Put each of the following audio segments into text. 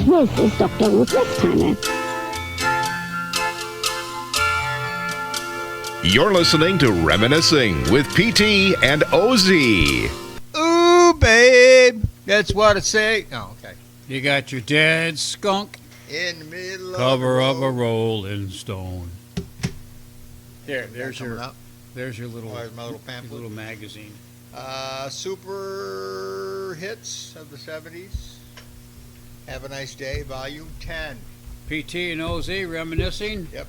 This is Dr. Ruth Westheimer. You're listening to Reminiscing with PT and OZ. Ooh, babe, that's what I say. Oh, okay. You got your dead skunk. In the middle Cover of of a rolling stone. There's your little, my little your pamphlet. little magazine. Super hits of the 70s. Have a nice day, volume 10. PT and OZ reminiscing. Yep.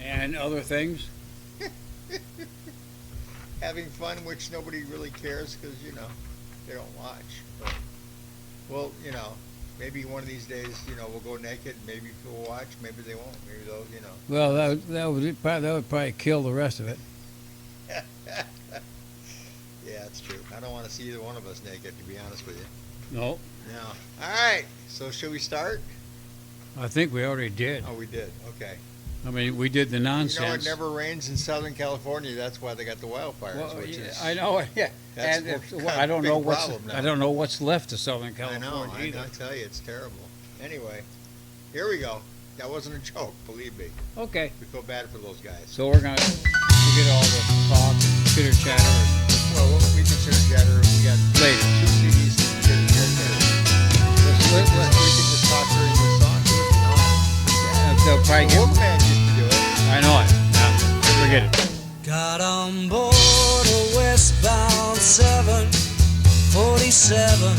And other things. Having fun, which nobody really cares because, they don't watch. But, well, maybe one of these days, we'll go naked. Maybe people will watch. Maybe they won't. Maybe they'll, Well, that would probably kill the rest of it. Yeah, that's true. I don't want to see either one of us naked, to be honest with you. No. No. All right. So should we start? I think we already did. Oh, we did. Okay. I mean, we did the nonsense. It never rains in Southern California. That's why they got the wildfires. Well, which is, I know. Yeah. That's And kind of I don't big know problem now. I don't know what's left of Southern I California know. either. I tell you, it's terrible. Anyway, here we go. That wasn't a joke, believe me. Okay. We feel bad for those guys. So we're gonna forget all the talk and chitter chatter Well, what we consider chatter, we got later. 2 CDs to chitter chatter. We can just talk during the song. They'll probably get. Wolfman used to do it. I know it. Forget it. Got on board a westbound 747.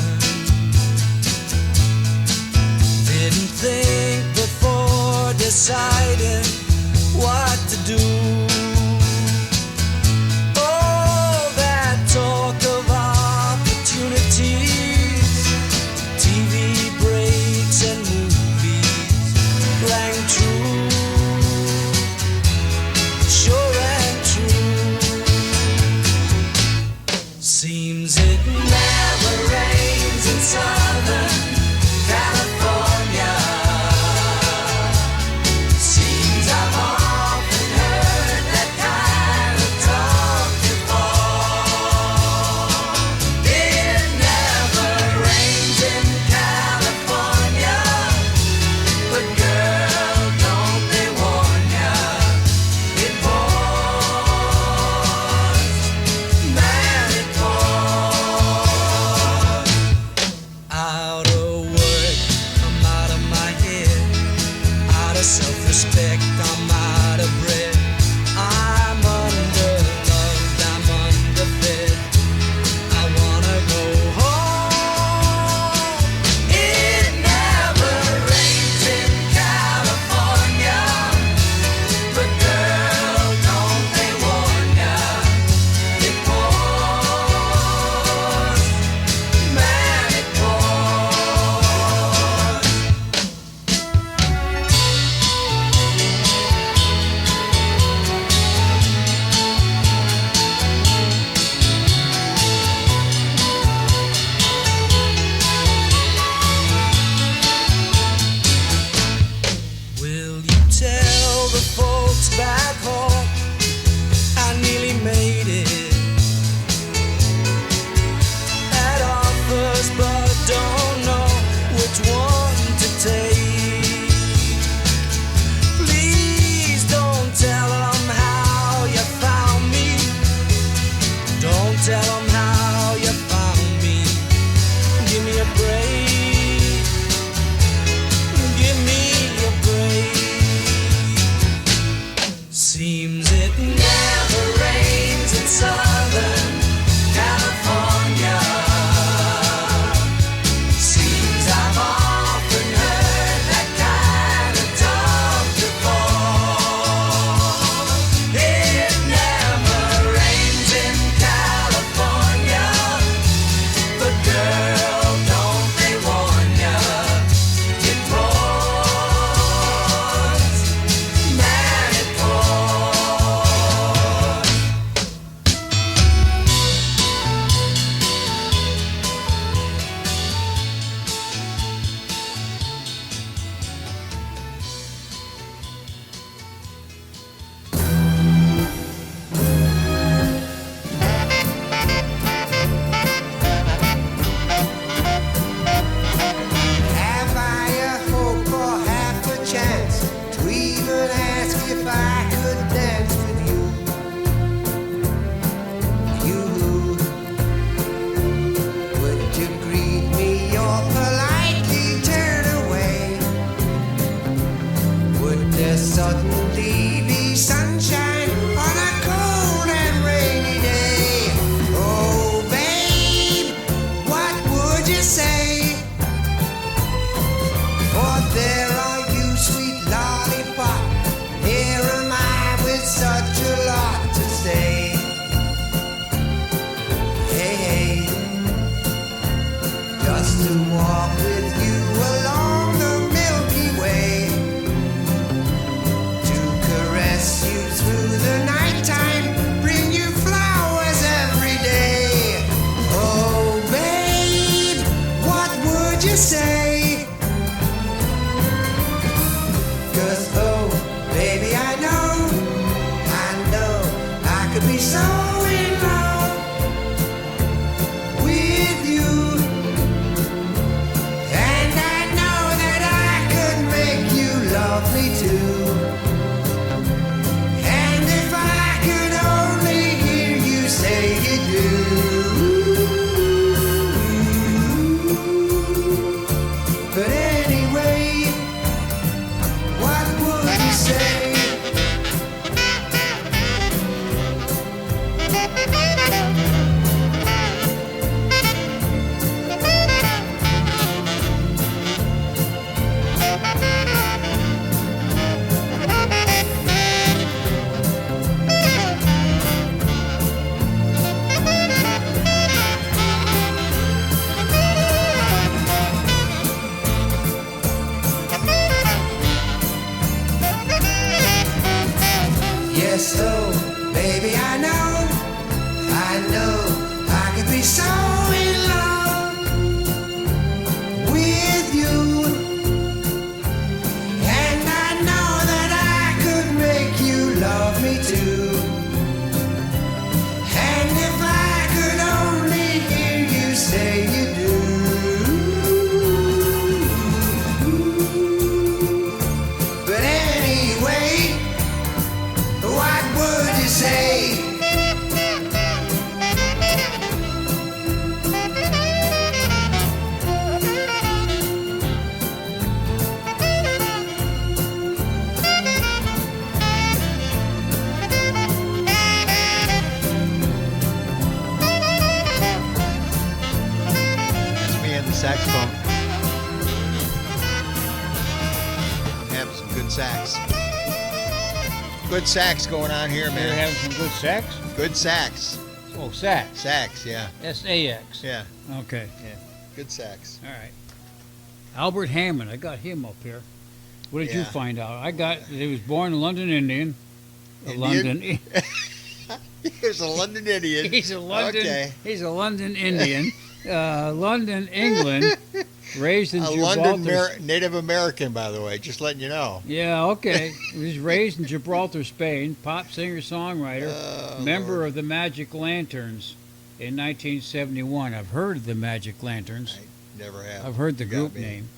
Didn't think before deciding what to do. Oh, that talk of opportunities, TV breaks and movies rang true. Sure and true. Seems it never rains in Southern California. Seems I've often heard that kind of talk before. It never rains in California. yes, oh, baby, I know I could be so in love with you. And I know that I could make you love me too. And if I could only hear you say you do. But anyway, what would you say? That's me and the saxophone. Have some good sax. Good sax going on here, You're man. having some good sex? Good sax. Oh, sax. Sax, yeah. S-A-X. Yeah, Okay. yeah. Good sax. All right. Albert Hammond, I got him up here. What did you Yeah. find out? I got he was born in London, Indian. Indian? London. Here's a London Indian. He's a London. Okay. He's a London Indian. London, England. Raised in A Gibraltar. London Native American, by the way, just letting you know. Yeah, okay. He was raised in Gibraltar, Spain. Pop singer, songwriter, member of the Magic Lanterns in 1971. I've heard of the Magic Lanterns. Never have. I've heard the You got group me. name.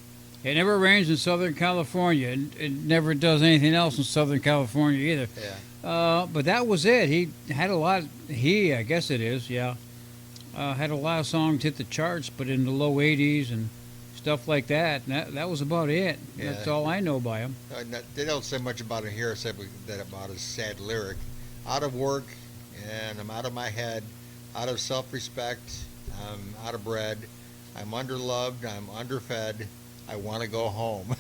It never rains in Southern California. It never does anything else in Southern California either. Yeah. But that was it. He had a lot. I guess it is. Yeah. Had a lot of songs hit the charts, but in the low 80s and stuff like that. And that was about it. Yeah. That's all I know by him. They don't say much about it here, except that about his sad lyric. Out of work, and I'm out of my head. Out of self-respect, I'm out of bread. I'm underloved, I'm underfed. I want to go home.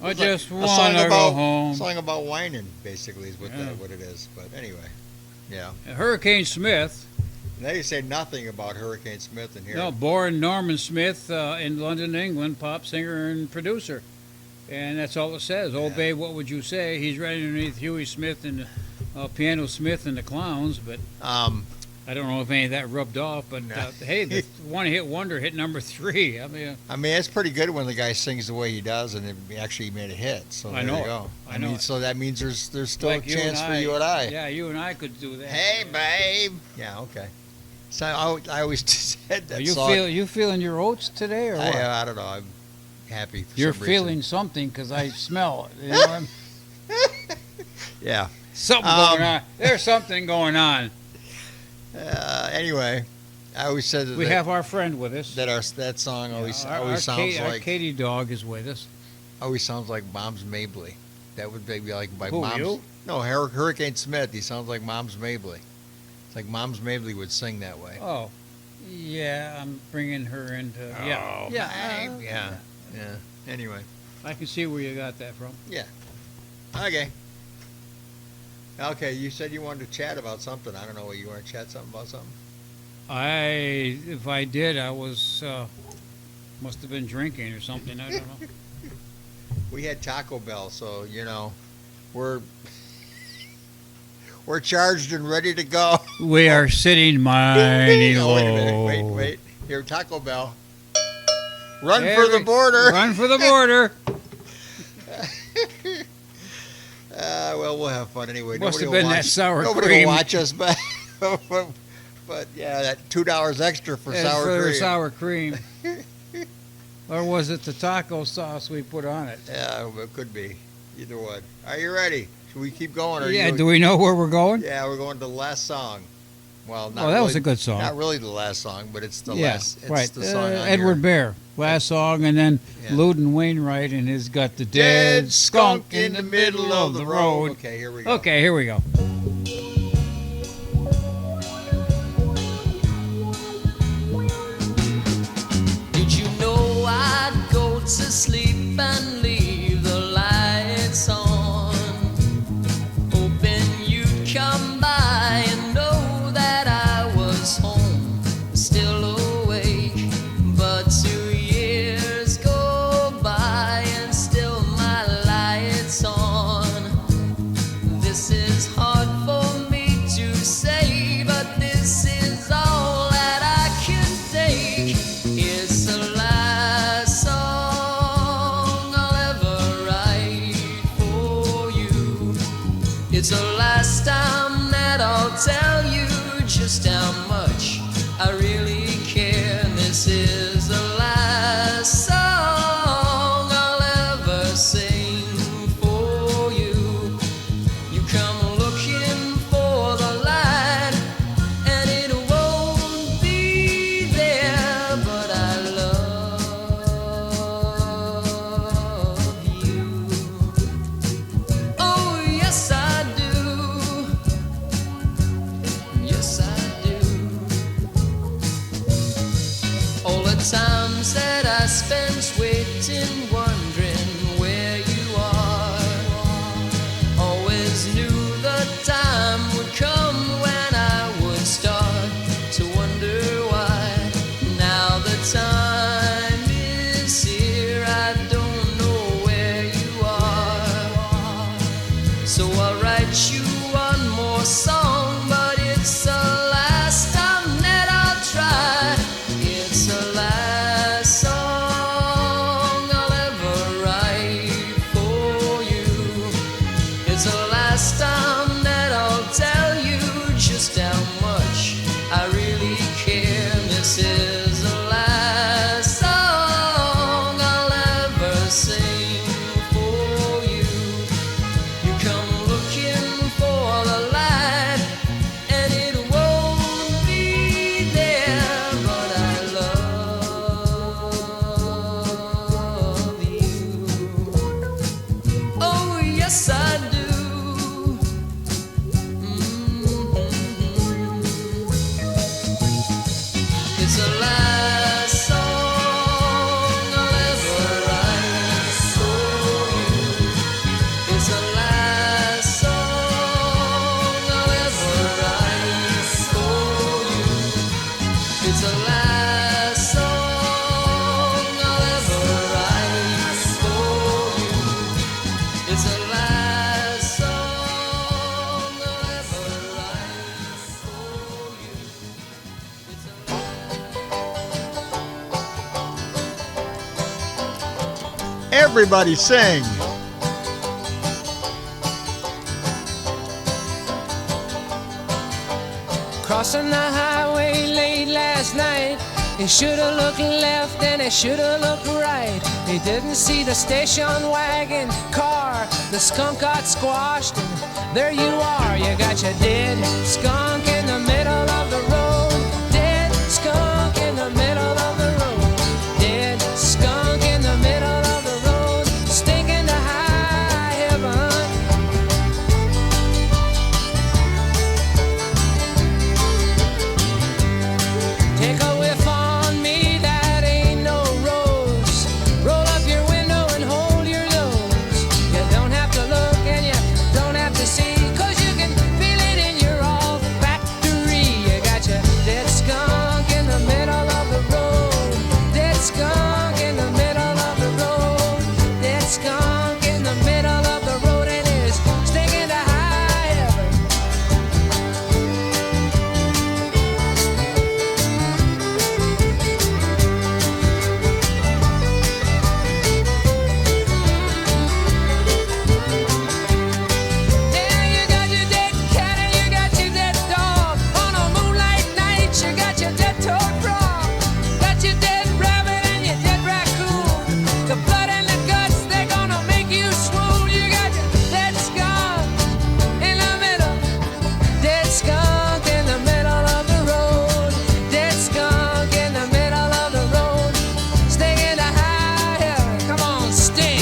I It's like just a want song to go about- home. Song about whining, basically, is Yeah. what it is. But anyway, yeah. Hurricane Smith. They say nothing about Hurricane Smith in here. No, born Norman Smith in London, England, pop singer and producer. And that's all it says. Oh, Yeah. babe, what would you say? He's right underneath Huey Smith and Piano Smith and the Clowns, but I don't know if any of that rubbed off. But hey, the one-hit wonder hit number 3. I mean, it's pretty good when the guy sings the way he does, and it actually made a hit. So I there know you it. go. I know mean, it. so that means there's still like a chance and for you and I. Yeah, you and I could do that. Hey, babe. Yeah, okay. So I always said that Are you song. feeling your oats today, or what? I don't know. I'm happy. For You're some feeling reason. something because I smell it. You know, Yeah. something going on. There's something going on. Anyway, I always said We have our friend with us. that song always our sounds our like Katie dog is with us. always sounds like Mom's Mabley. That would be like by Who, Mom's. you? No, Hurricane Smith. He sounds like Mom's Mabley. It's like Mom's Mabley would sing that way. Oh, yeah, I'm bringing her into. Yeah, Oh, yeah, babe. Yeah. Anyway, I can see where you got that from. okay. Okay, you said you wanted to chat about something. I don't know. You want to chat something about something? If I did, I was must have been drinking or something. I don't know. We had Taco Bell, so we're charged and ready to go. We are sitting mighty Oh, low. wait a minute. Wait. Here, Taco Bell. Run There for the we- border. Run for the border. Well, we'll have fun anyway. Must Nobody have will been that watch- sour Nobody cream. will watch us, but yeah, that $2 extra for As sour for cream. sour cream. Or was it the taco sauce we put on it? Yeah, it could be either one. Are you ready? Should we keep going? Or Yeah, you, do we know where we're going? Yeah, we're going to the last song. Well, not Oh, that really, was a good song. Not really the last song, but it's the Yeah, last. It's right. the song on Edward here. Bear, last song, and then Yeah. Loudon Wainwright, and he's got the dead skunk in the middle of the road. Okay, here we go. Okay, here we go. Did you know I'd go to sleep and leave the lights on, hoping you'd come by and know that I was home, still awake. But 2 years go by and still my lights on. Everybody sing. Crossing the highway late last night. He should have looked left and he should have looked right. He didn't see the station wagon car. The skunk got squashed and there you are. You got your dead skunk in the middle of the road. Dead skunk in the middle of the road. Dead skunk in the middle of the road. Stinking to high heaven. Take a whiff on me, that ain't no rose. Roll up your window and hold your nose. You don't have to look and you don't have to see, 'cause you can feel it in your olfactory. You got your dead skunk in the middle of the road. Dead skunk in the middle of the road. Dead skunk in the middle of the road, and it's stinking to high heaven. Yeah, you got your dead cat and you got your dead dog. On a moonlight night, you got your dead toad frog. Got your dead rabbit and your dead raccoon. The blood and the guts, they're gonna make you swoon. You got your dead skunk in the middle. Dead skunk in the middle of the road. Dead skunk in the middle of the road. Stinking to high heaven. Come on, stink.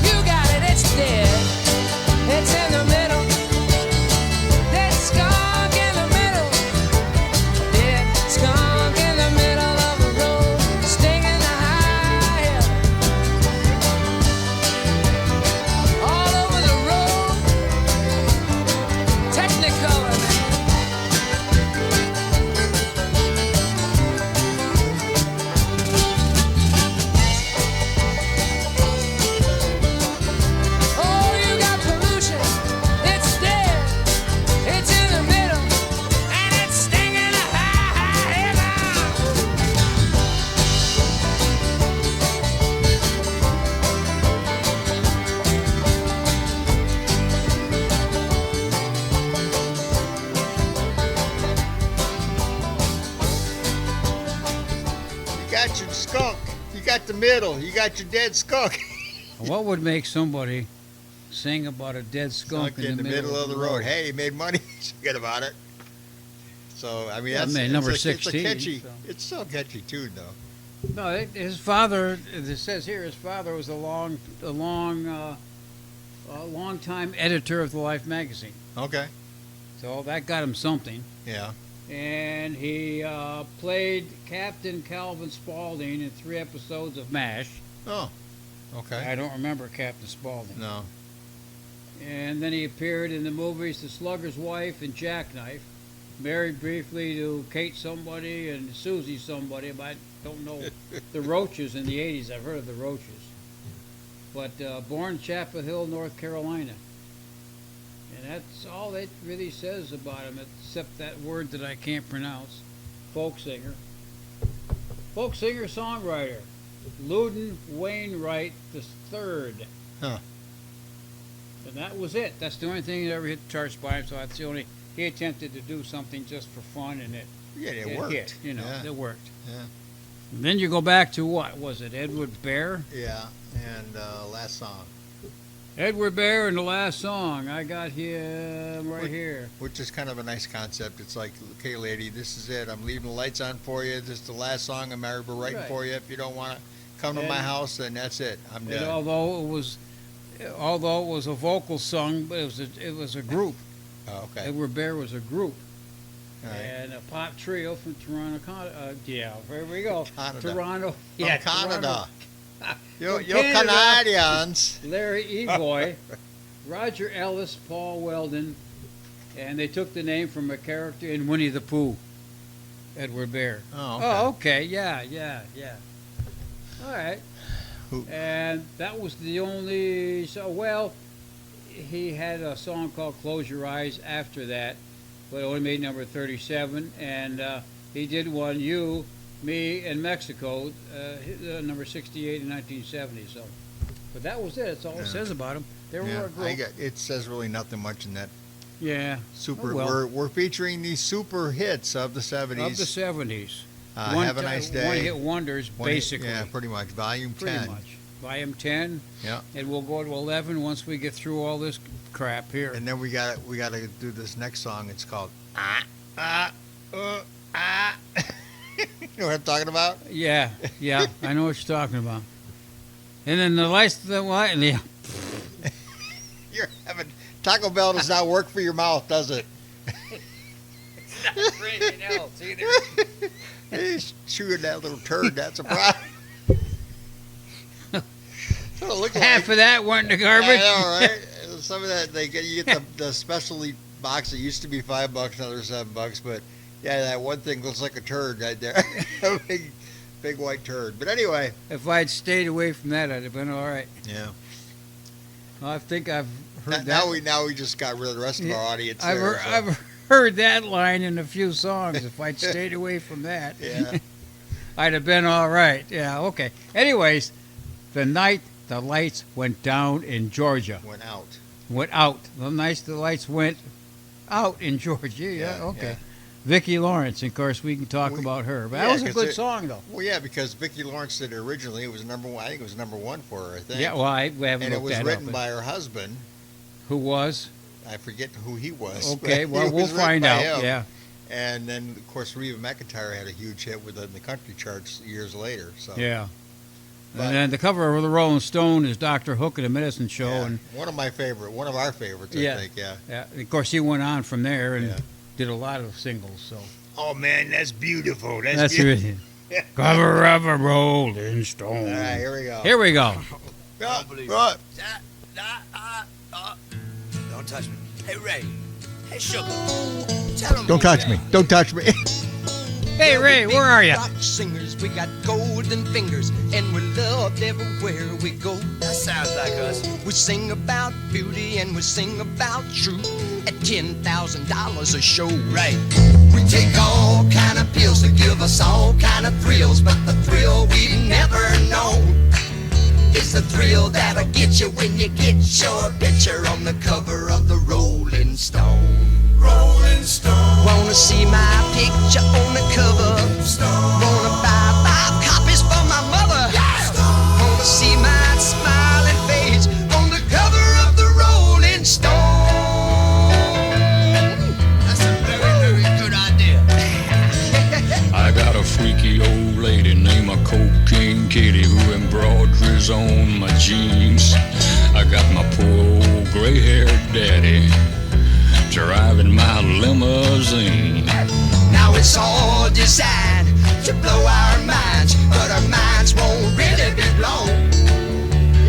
You got it, it's dead. It's in the middle. Dead skunk in the middle. Dead skunk in the middle of the road. Stinging the high heaven. All over the road. Technicolor. Oh, you got pollution. It's dead. It's in the middle. And it's stinging the high heaven. You got your skunk. You got the middle. You got your dead skunk. What would make somebody sing about a dead skunk in the middle of the road. Hey, he made money. Forget about it. So I mean, Yeah, that's man, number it's a 16, catchy. so. It's so catchy tune, though. No, his father. It says here his father was a long time editor of the Life magazine. Okay. So that got him something. Yeah. And he played Captain Calvin Spaulding in 3 episodes of MASH. Oh. Okay. I don't remember Captain Spaulding. No. And then he appeared in the movies The Slugger's Wife and Jackknife. Married briefly to Kate somebody and Susie somebody, but I don't know the Roaches in the 80s. I've heard of the Roaches. But born Chapel Hill, North Carolina. And that's all it really says about him, except that word that I can't pronounce. Folk singer. Folk singer, songwriter. Loudon Wainwright III. Huh. And that was it. That's the only thing that ever hit the charts by him. So that's the only. He attempted to do something just for fun, and it worked. hit. You know, Yeah. it worked. Yeah. And then you go back to what was it? Edward Bear. Yeah. And last song, Edward Bear and the last song. I got him right here. which is kind of a nice concept. It's like, okay, lady, this is it. I'm leaving the lights on for you. This is the last song I'm ever writing Right. for you. If you don't want to come to And- my house, then that's it. I'm And done. although it was a vocal song, but it was a group. Oh, okay. Edward Bear was a group. All right. And a pop trio from Toronto, yeah, there we go. Canada. Toronto, From yeah, Canada. Toronto. You're Canada. Canadians. Larry Evoy, Roger Ellis, Paul Weldon, and they took the name from a character in Winnie the Pooh, Edward Bear. Oh, okay. Oh, okay, yeah. All right. Who- And that was the only. So well, he had a song called "Close Your Eyes" after that, but it only made number 37. And he did one, "You, Me, and Mexico," number 68 in 1970. So, but that was it. That's all it says about him. They were a group. It says really nothing much in that Yeah. super. Oh, well. We're featuring these super hits of the 70s. Of the 70s. Have a nice day. One-hit wonders, basically. Yeah, pretty much. Volume 10. Pretty much. Volume 10. Yeah. And we'll go to 11 once we get through all this crap here. And then we got to do this next song. It's called You know what I'm talking about? Yeah, I know what you're talking about. And then the lights, yeah. You're having Taco Bell does not work for your mouth, does it? It's not for anything else either. He's chewing that little turd. That's a problem. That's what it looked Half like. of that went in the garbage. I know, right? Some of that you get the specialty box that used to be $5, now they're $7. But yeah, that one thing looks like a turd right there, a big white turd. But anyway, If I'd stayed away from that, I'd have been all right. yeah. Well, I think I've heard Now that. we just got rid of the rest of our audience. I've, there, heard, so. I've heard that line in a few songs. If I'd stayed away from that, Yeah. I'd have been all right. Yeah, okay. Anyways, the night the lights went down in Georgia. Went out. The night the lights went out in Georgia. Yeah, okay. Yeah. Vicki Lawrence, of course, we can talk about her. But that was a 'cause good song, though. Well, yeah, because Vicki Lawrence did it originally. It was number one. I think it was number one for her. I think. Yeah, well, we haven't and it looked was that written up. by her husband. Who was? I forget who he was. Okay, but well, it we'll was written find by out. him. Yeah. And then, of course, Reba McEntire had a huge hit within the country charts years later. So Yeah. But- And then the cover of the Rolling Stone is Dr. Hook and the Medicine Show, yeah, and one of our favorites. Yeah. I think. Yeah. and of course he went on from there and Yeah. did a lot of singles. So Oh man, that's beautiful. that's beautiful. it. Cover of a Rolling Stone. All right, here we go. Here we go. Don't believe right. Don't touch me. Hey, Ray. Hey, Sugar. Tell 'em Don't touch me. Don't touch me. Hey Ray, where are you? Rock singers, we got golden fingers, and we're loved everywhere we go. That sounds like us. We sing about beauty and we sing about truth at $10,000 a show. Right. We take all kind of pills to give us all kind of thrills, but the thrill we've never known is the thrill that'll get you when you get your picture on the cover of the Rolling Stone. Rolling Stone. Wanna see my picture on the cover? Wanna buy 5 copies for my mother? Wanna see my smiling face on the cover of the Rolling Stone? That's a very, very good idea. I got a freaky old lady named a Cocaine Kitty who embroideries on my jeans. I got my poor old gray-haired daddy driving my limousine. Now it's all designed to blow our minds, but our minds won't really be blown.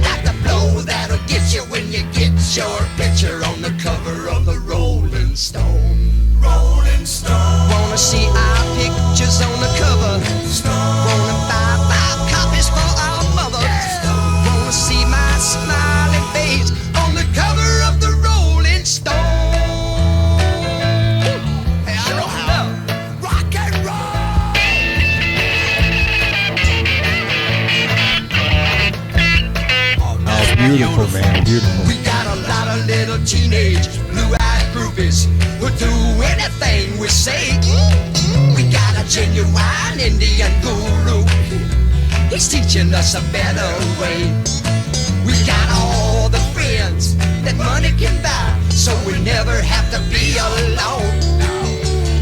Like the blow that'll get you when you get your picture on the cover of the Rolling Stone. Rolling Stone. Wanna see our pictures on the cover? Wanna buy 5 copies for our mother? Wanna see my smiling face on the cover of the Rolling Stone? Hey, I know how. Rock and roll. Oh, that's Beautiful, man. Beautiful. We got a lot of little teenage blue-eyed groupies who do anything we say. We got a genuine Indian guru. He's teaching us a better way. We got all the friends that money can buy, so we never have to be alone.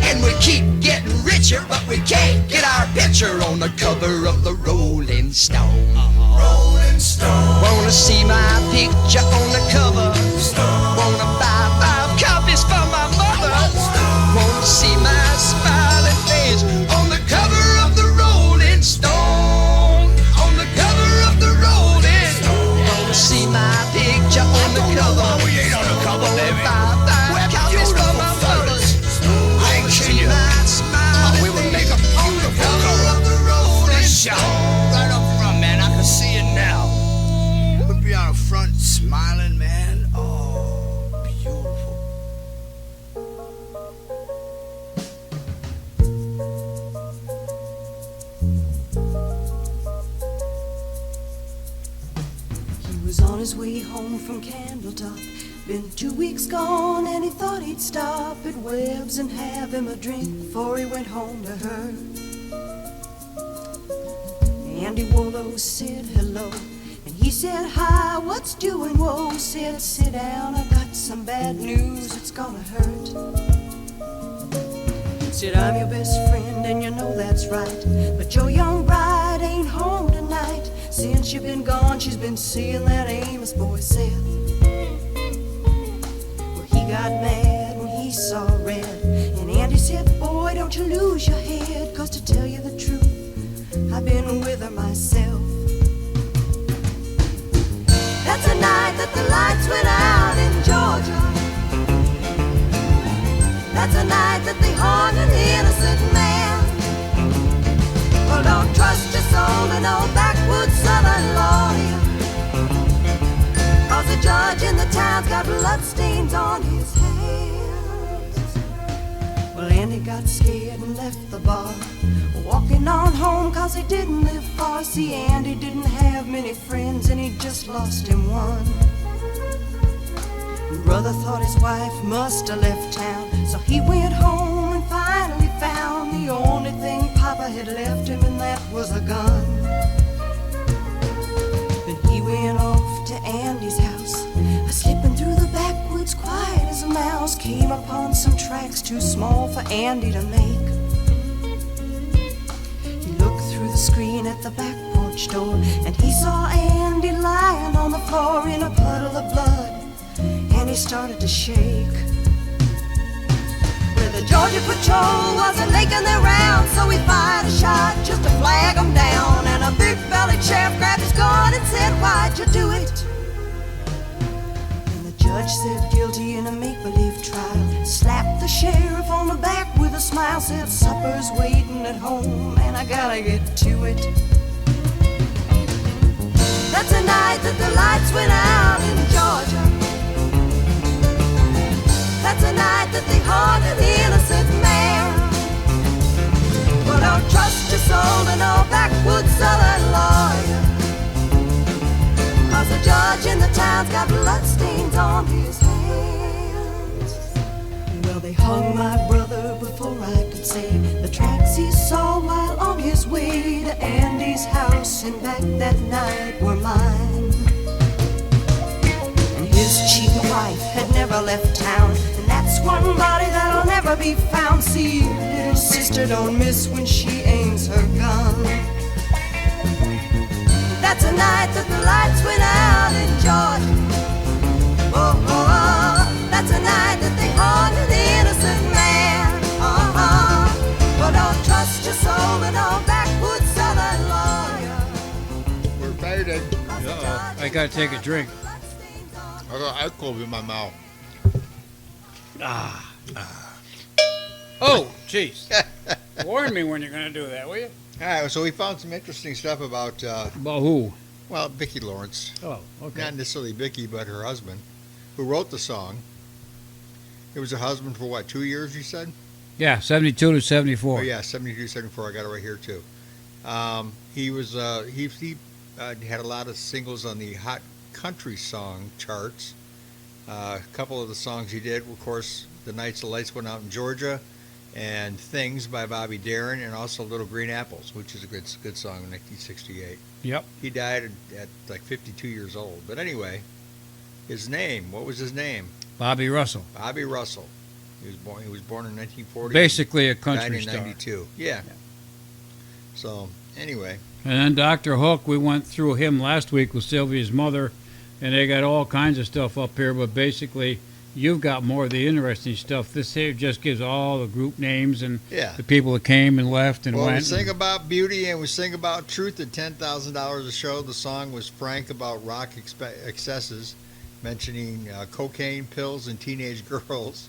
And we keep getting richer, but we can't get our picture on the cover of the Rolling Stone. Rolling Stone. Wanna see my picture on the cover? Wanna buy 5 copies for my mother? Wanna see my smiling face on the cover of the Rolling Stone? On the cover of the Rolling Stone. Wanna see my picture on the cover? We ain't on the cover, Wanna baby. buy 5 copies for my mother? I ain't seen you. My smiling We would make a face on the beautiful cover cover. of the Rolling Shout Stone. right up from his way home from Candletop. Been 2 weeks gone and he thought he'd stop at Webb's and have him a drink before he went home to her. Andy Wallow said hello, and he said hi, what's doing? Whoa, said sit down, I got some bad news, it's gonna hurt. Said I'm your best friend and you know that's right, but your young bride ain't home tonight. Since you've been gone, she's been seeing that Amos boy Seth. Well, he got mad when he saw red, and Andy said, boy, don't you lose your head, 'cause to tell you the truth, I've been with her myself. That's the night that the lights went out in Georgia. That's the night that they hung an innocent man. Well, don't trust your soul to no backwoods southern lawyer, 'cause the judge in the town's got bloodstains on his hands. Well, Andy got scared and left the bar, walking on home 'cause he didn't live far. See, Andy didn't have many friends and he just lost him one. Brother thought his wife must have left town, so he went home and finally found the only thing Papa had left him, and that was a gun. Then he went off to Andy's house, slipping through the backwoods quiet as a mouse. Came upon some tracks too small for Andy to make. He looked through the screen at the back porch door, and he saw Andy lying on the floor in a puddle of blood, and he started to shake. Well, the Georgia patrol wasn't making their rounds, so he fired a shot just to flag them down. And a big-bellied sheriff grabbed his gun and said, why'd you do it? And the judge said guilty in a make-believe trial, slapped the sheriff on the back with a smile, said supper's waiting at home and I gotta get to it. That's the night that the lights went out in Georgia. That's the night that they hung an innocent man. Well, don't trust your soul to no backwoods southern lawyer, 'cause the judge in the town's got bloodstains on his hands. Well, they hung my brother before I could say the tracks he saw while on his way to Andy's house and back that night were mine. And his cheating wife had never left town, and that's one body that'll never be found. See, little sister don't miss when she aims her gun. That's the night that the lights went out in Georgia. Oh, oh, oh. That's the night that they hung an innocent man. Well, don't trust your soul to no backwoods southern lawyer. We're faded. I gotta take a drink. I got eye clove in my mouth. Oh, jeez. Warn me when you're gonna do that, will you? All right, so we found some interesting stuff about, About who? well, Vicki Lawrence. Oh, okay. Not necessarily Vicki, but her husband, who wrote the song. It was her husband for what, 2 years, you said? Yeah, 72 to 74. Oh, yeah, 72, 74. I got it right here, too. He was, he had a lot of singles on the Hot Country Song charts. A couple of the songs he did, of course, The Nights the Lights Went Out in Georgia, and Things by Bobby Darin, and also Little Green Apples, which is a good song in 1968. Yep. He died at like 52 years old. But anyway, his name, what was his name? Bobby Russell. Bobby Russell. He was born in 1940. Basically a died country in star. 92. Yeah. So, anyway. And then Dr. Hook, we went through him last week with Sylvia's mother, and they got all kinds of stuff up here, but basically you've got more of the interesting stuff. This here just gives all the group names and Yeah. the people that came and left and Well, went. we sing about beauty and we sing about truth at $10,000 a show. The song was frank about rock excesses, mentioning cocaine, pills, and teenage girls.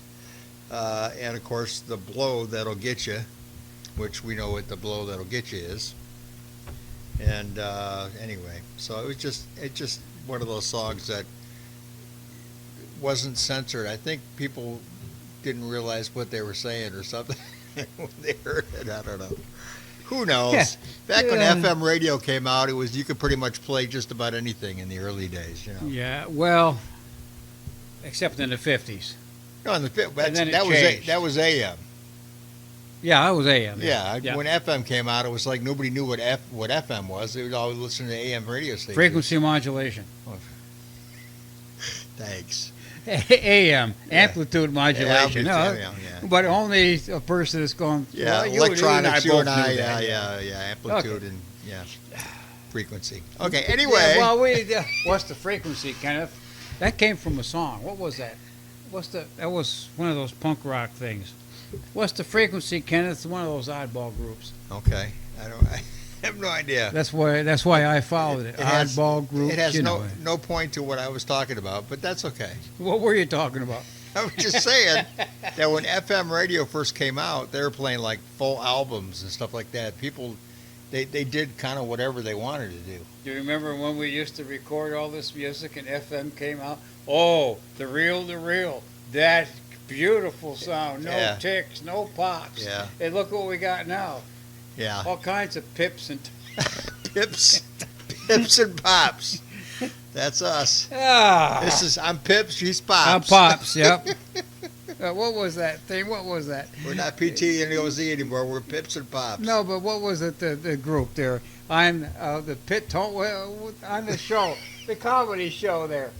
And, of course, the blow that'll get you, which we know what the blow that'll get you is. And anyway, so it was just one of those songs that wasn't censored. I think people didn't realize what they were saying or something when they heard it. I don't know. Who knows? Yeah. Back when Yeah. FM radio came out, it was you could pretty much play just about anything in the early days. You know. Yeah, well, except in the 50s. No, in the then it that was changed. that was AM. Yeah, I was AM. Yeah, when FM came out, it was like nobody knew what FM was. They would always listen to AM radio stations. Frequency modulation. Thanks. AM, amplitude modulation. Amplitude, No, yeah. but only a person that's going. Yeah, well, electronics, you and I, both knew that. yeah, amplitude Okay. and frequency. Okay, anyway. Yeah, well, what's the frequency, Kenneth? That came from a song. What was that? That was one of those punk rock things. What's the frequency, Kenneth? It's one of those oddball groups. Okay, I have no idea. That's why I followed it. Oddball groups. It has you know. no point to what I was talking about, but that's okay. What were you talking about? I was just saying that when FM radio first came out, they were playing like full albums and stuff like that. People, they did kind of whatever they wanted to do. Do you remember when we used to record all this music and FM came out? Oh, the real. That beautiful sound. No Yeah. ticks, no pops. Yeah. And look what we got now. Yeah. All kinds of pips and... Pips and Pops. That's us. Ah, I'm Pips, she's Pops. I'm Pops, yep. What was that thing? What was that? We're not PT and OZ anymore. We're Pips and Pops. No, but what was it, the group there? I'm the pit tone, on the show, the comedy show there.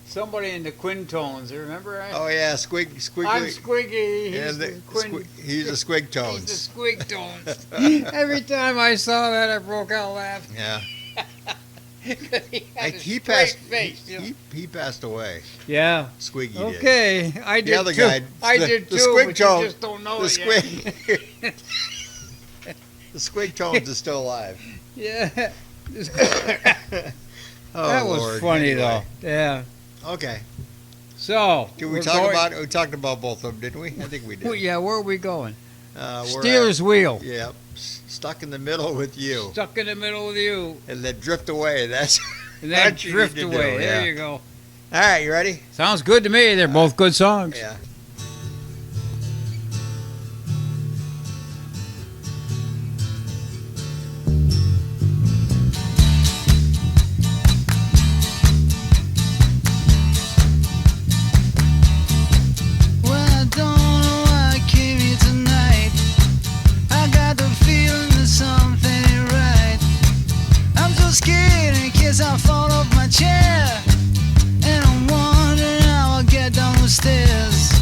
Somebody in the quintones, you remember that? Oh yeah, Squiggly. I'm Squiggy. Yeah, He's the quin. he's the Squig He's Tones. the squig tones. Every time I saw that, I broke out laughing. Yeah. 'Cause he had a He straight passed. face. you know. He passed away. Yeah. Squiggy did. Okay, I did The other too. guy, I the- did the too, squig but tone- you just don't know the it yet. Squig. The Squig Tones is still alive. Yeah. Oh, That was Lord. funny Anyway. though. Yeah. Okay. So Did we we're talk going- about? We talked about both of them, didn't we? I think we did. Well, yeah, where are we going? We're Steelers wheel. Yep. Stuck in the middle with you, Stuck in the middle with you. and then drift away. That's. And then What you drift need to away. do, There yeah. you go. All right, you ready? Sounds good to me. They're both good songs. Yeah. Well, I don't know why I came here tonight. I got the feeling that something ain't right. I'm so scared in case I fall off my chair. And I'm wondering how I'll get down the stairs.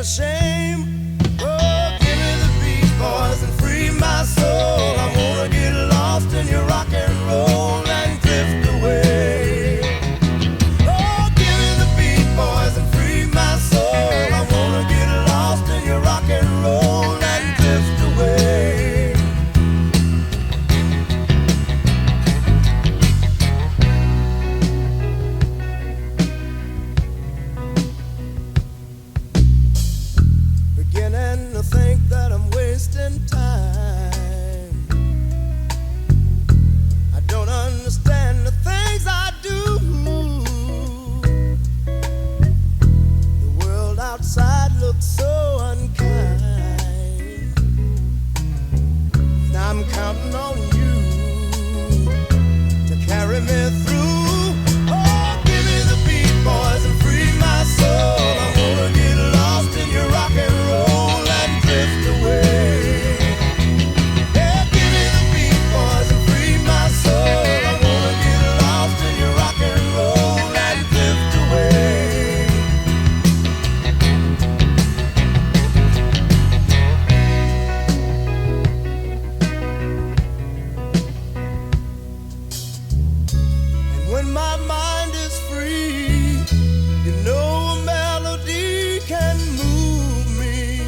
a shame. Oh, give me the beat, boys, and free my soul. I wanna get lost in your rock and roll and drift away. Oh, give me the beat, boys, and free my soul. I wanna get lost in your rock and roll and drift away. Beginning to think that I'm wasting time. I don't understand the things I do. The world outside looks so unkind. And I'm counting on you to carry me through. Oh, give me the beat, boys, and free my soul. I wanna get lost in your rock and roll and drift away. Yeah, give me the beat, boys, and free my soul. I wanna get lost in your rock and roll and drift away. And when my mind is free, you know a melody can move me.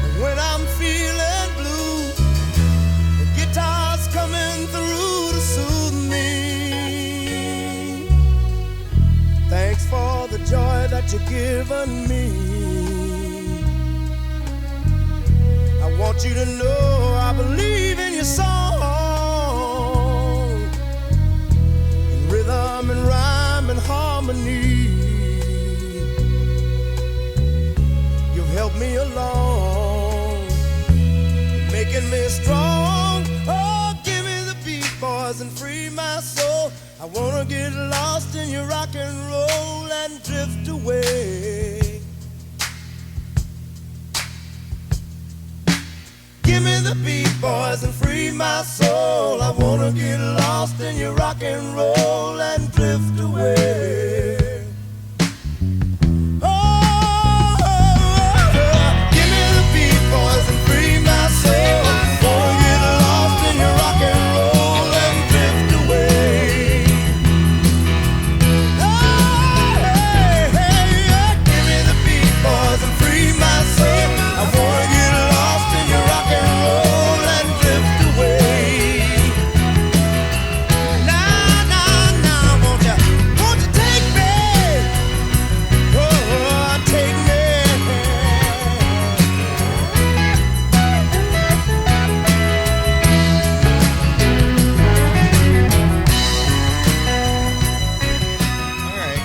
And when I'm feeling blue, the guitar's coming through to soothe me. Thanks for the joy that you've given me. I want you to know I believe in your song, in rhythm and rhyme and harmony. You've helped me along, making me strong. Oh, give me the beat, boys, and free my soul. I wanna get lost in your rock and roll and drift away. Give me the beat, boys, and free my soul. I wanna get lost in your rock and roll and drift away. Oh, give me the beat, boys, and free my soul. Wanna get lost in your rock and roll and drift away. Oh, hey, hey, yeah. Give me the beat, boys, and free my soul. I wanna get lost in your rock and roll and drift away. Now, now, now, won't you take me? Oh, take me. All right.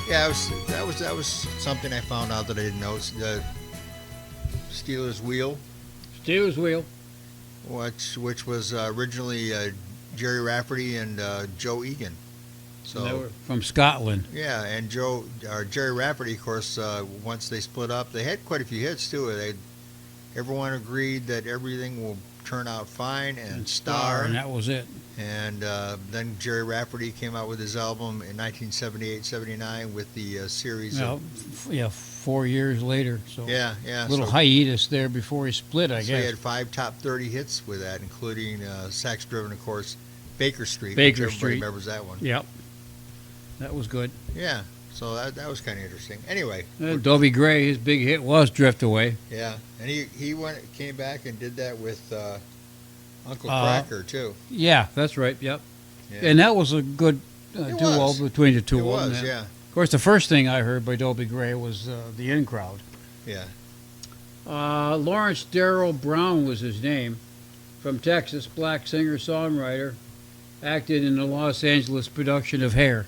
Yeah, that was something I found out that I didn't know. It's the Steelers Wheel, Steelers Wheel. which was originally Jerry Rafferty and Joe Egan. And they So were from Scotland. yeah, and Jerry Rafferty, of course, once they split up, they had quite a few hits too. Everyone agreed that everything will turn out fine and star. And that was it. And then Jerry Rafferty came out with his album in 1978-79 with the series Well, of 4 years later. So yeah. little so, hiatus there before he split, I so guess. he had 5 top 30 hits with that, including sax-driven, of course, Baker Street. Baker which everybody Street. remembers that one. Yep. That was good. Yeah. So that was kind of interesting. Anyway, Dobie Gray, his big hit was Drift Away. yeah, and he came back and did that with Uncle Cracker too. Yeah, that's right. Yep. Yeah. And that was a good It duo was. between the two It of them. was, yeah. Of course, the first thing I heard by Dobie Gray was The In Crowd. Yeah. Lawrence Darrell Brown was his name, from Texas, black singer-songwriter, acted in the Los Angeles production of Hair.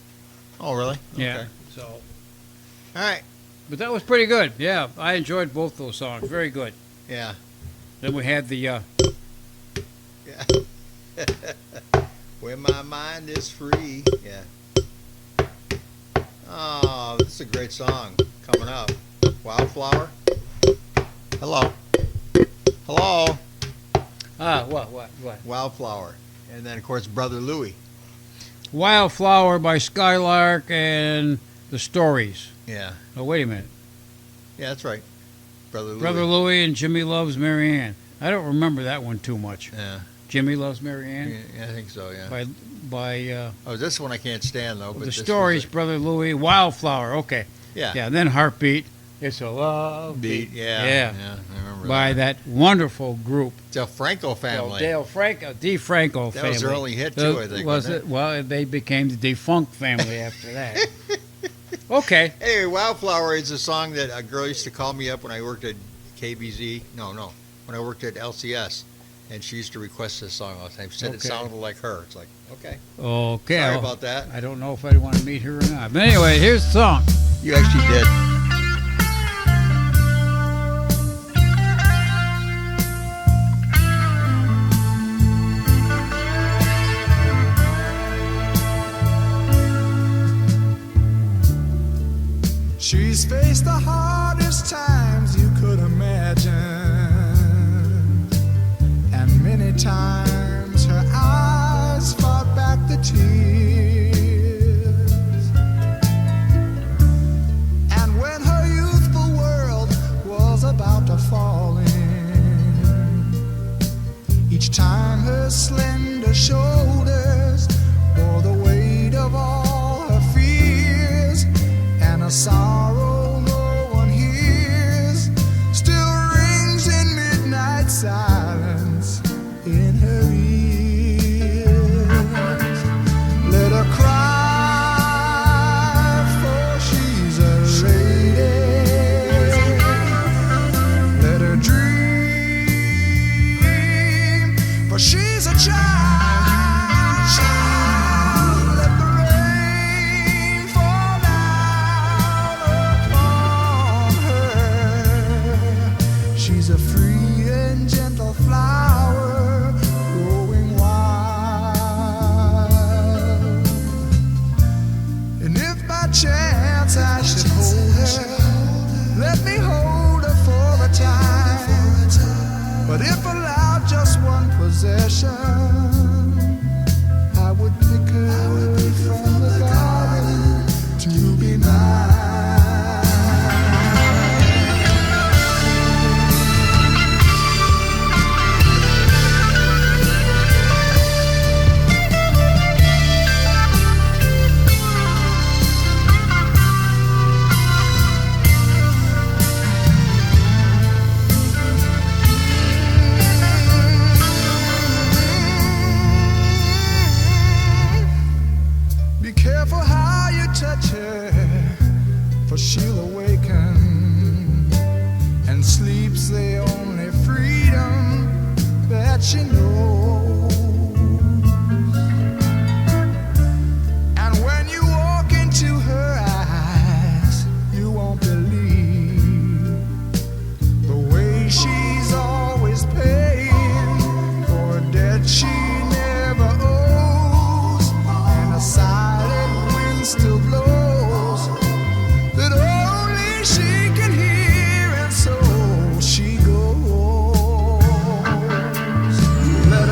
Oh, really? Yeah. Okay. So, All right. but that was pretty good. Yeah, I enjoyed both those songs. Very good. Yeah. Then we had the Yeah. When my mind is free. Yeah. Oh, this is a great song coming up. Wildflower. Hello. Hello. what? Wildflower. And then, of course, Brother Louie. Wildflower by Skylark and the Stories. Yeah. Oh, wait a minute. Yeah, that's right. Brother Louie. Brother Louie and Jimmy Loves Mary Ann. I don't remember that one too much. Yeah. Jimmy Loves Mary Ann. Yeah, I think so, yeah. By Oh, this one I can't stand, though. But the this Stories, was Brother Louie, Wildflower. Okay. Yeah. Yeah, then Heartbeat. It's a love Beat, yeah. Yeah. I remember By that wonderful group. Del Franco family. Dale Franco, DeFranco family. That was their only hit, too, I think. Was wasn't it? Well, they became the defunct family after that. Okay. Anyway, Wildflower is a song that a girl used to call me up when I worked at KBZ. No, when I worked at LCS. And she used to request this song all the time. She said it Okay. sounded like her. It's like, okay. Okay. Sorry well, about that. I don't know if I want to meet her or not. But anyway, here's the song. You actually did. She's faced the hardest times you could imagine, and many times her eyes fought back the tears. And when her youthful world was about to fall in, each time her slender shoulders bore the weight of all her fears, and a sorrow no one hears still rings in midnight silence in her ears. Let her cry, for she's a lady. Let her dream, for she's a child. Let the rain fall down upon her. She's a free and gentle flower growing wild. And if by chance I should hold her, let me hold her for a time. But if allowed just one possession, I would pick her from the garden to be mine. Be careful how you touch her, for she'll awaken, and sleep's the only freedom that she knows. And when you walk into her eyes, you won't believe the way she's always paying for a debt she never owes, and a silent wind still blows that only she can hear, and so she goes. Let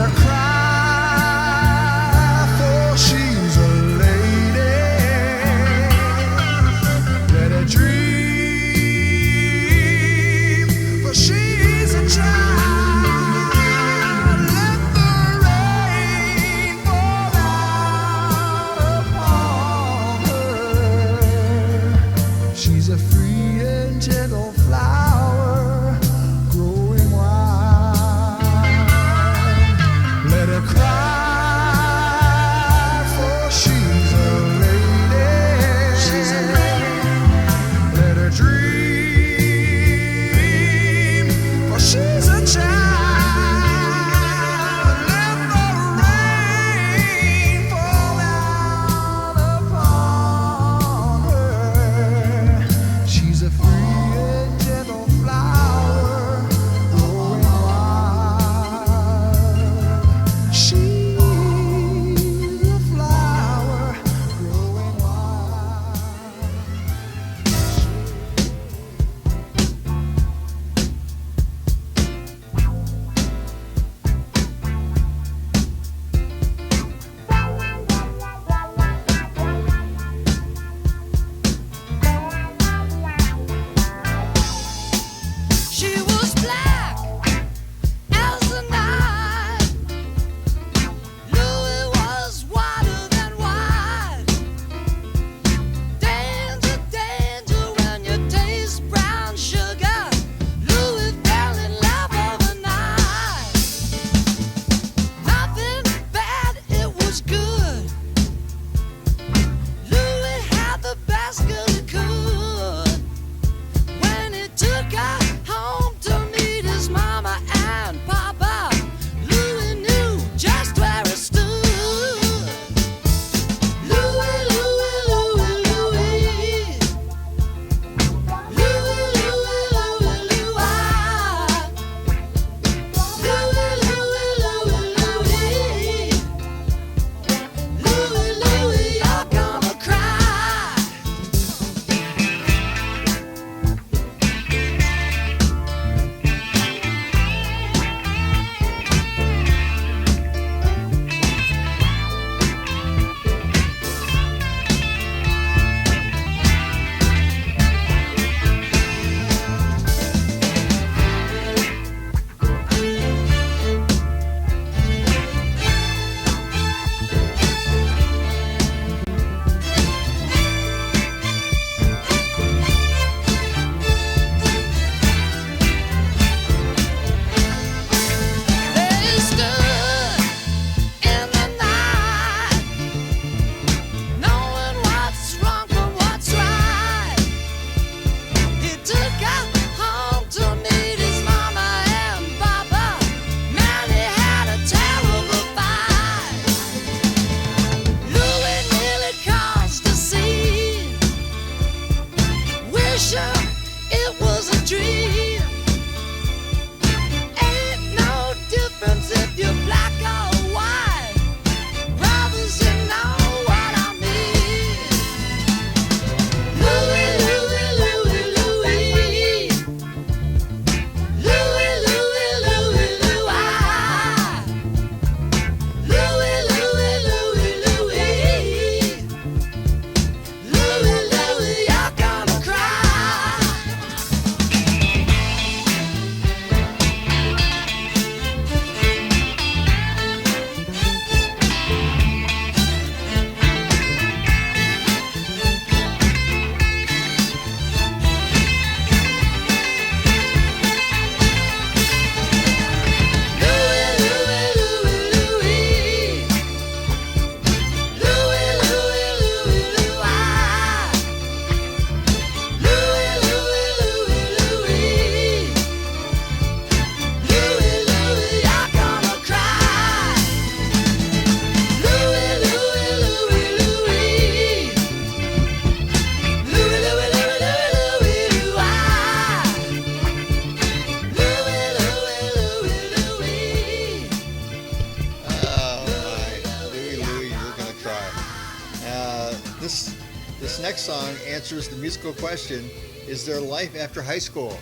This next song answers the musical question: is there life after high school?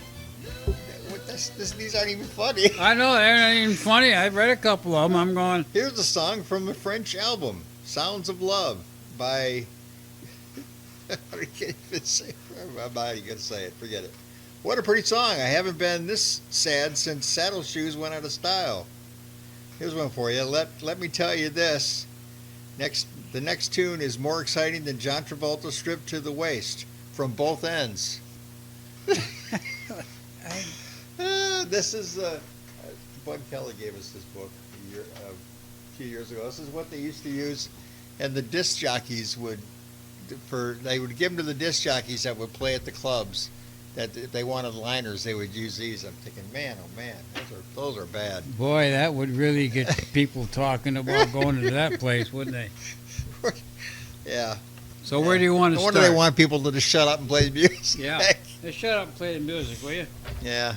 These aren't even funny. I know, they're not even funny. I've read a couple of them. I'm going. Here's a song from the French album, Sounds of Love, by... I can't even say I'm not even going to say it. Forget it. What a pretty song. I haven't been this sad since saddle shoes went out of style. Here's one for you. Let me tell you this. The next tune is more exciting than John Travolta stripped to the waist from both ends. This is Bud Kelly gave us this book a few years ago. This is what they used to use, and the disc jockeys they would give them to the disc jockeys that would play at the clubs. That if they wanted liners, they would use these. I'm thinking, man, oh man, those are bad. Boy, that would really get people talking about going to that place, wouldn't they? Yeah. So where do you want to start? start? No wonder they want people to just shut up and play music. Yeah. Just shut up and play the music, will you? Yeah.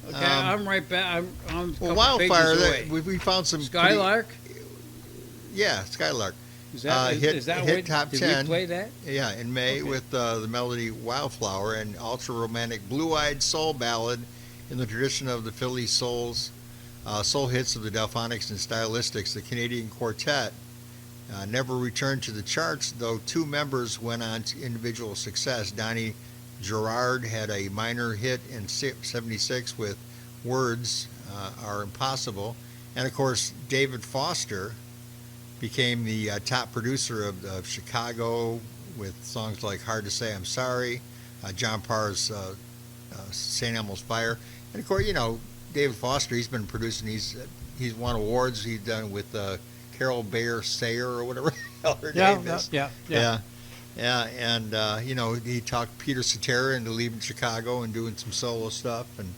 Okay, I'm right back. I'm well, Wildfire, we found some... Skylark? Yeah, Skylark. Is that hit top 10. Did we play that? Yeah, in May with the melody Wildflower, and ultra-romantic blue-eyed soul ballad in the tradition of the Philly soul hits of the Delphonics and Stylistics. The Canadian quartet never returned to the charts, though two members went on to individual success. Donnie Gerard had a minor hit in 76 with Words Are Impossible. And, of course, David Foster became the top producer of Chicago with songs like Hard to Say I'm Sorry, John Parr's St. Elmo's Fire. And, of course, David Foster, he's been producing, he's won awards. He's done with Carol Bayer Sayer or whatever the hell her name is. Yeah, and he talked Peter Cetera into leaving Chicago and doing some solo stuff, and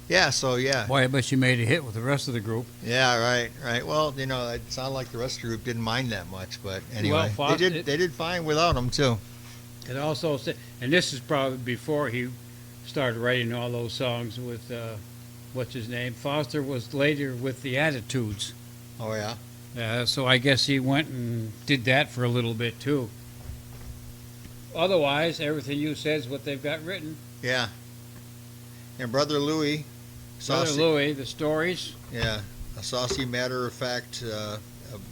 Boy, I bet you made a hit with the rest of the group. Yeah, right. Well, it sounded like the rest of the group didn't mind that much, but anyway, they did fine without him too. It also said, and this is probably before he started writing all those songs with what's his name. Foster was later with the Attitudes. Oh yeah. Yeah, so I guess he went and did that for a little bit too. Otherwise, everything you said is what they've got written. Yeah. And Brother Louie. The Stories. Yeah. A saucy matter of fact,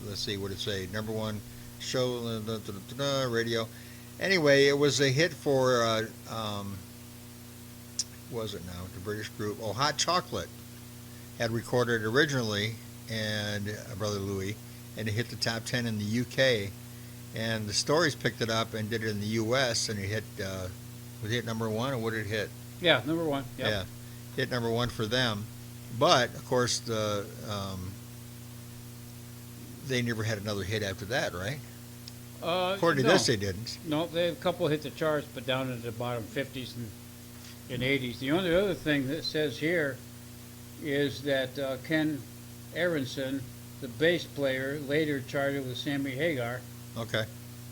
let's see, what did it say? Number one show, radio. Anyway, it was a hit for, was it now? The British group. Oh, Hot Chocolate had recorded originally, and Brother Louie, and it hit the top 10 in the UK. And the Stories picked it up and did it in the U.S. and it hit, was it hit number one, or what did it hit? Yeah, number one. Yep. Yeah, hit number one for them. But of course, they never had another hit after that, right? According to this, they didn't. No, they have a couple hit the charts, but down in the bottom 50s and 80s. The only other thing that says here is that Ken Aronson, the bass player, later charted with Sammy Hagar. Okay.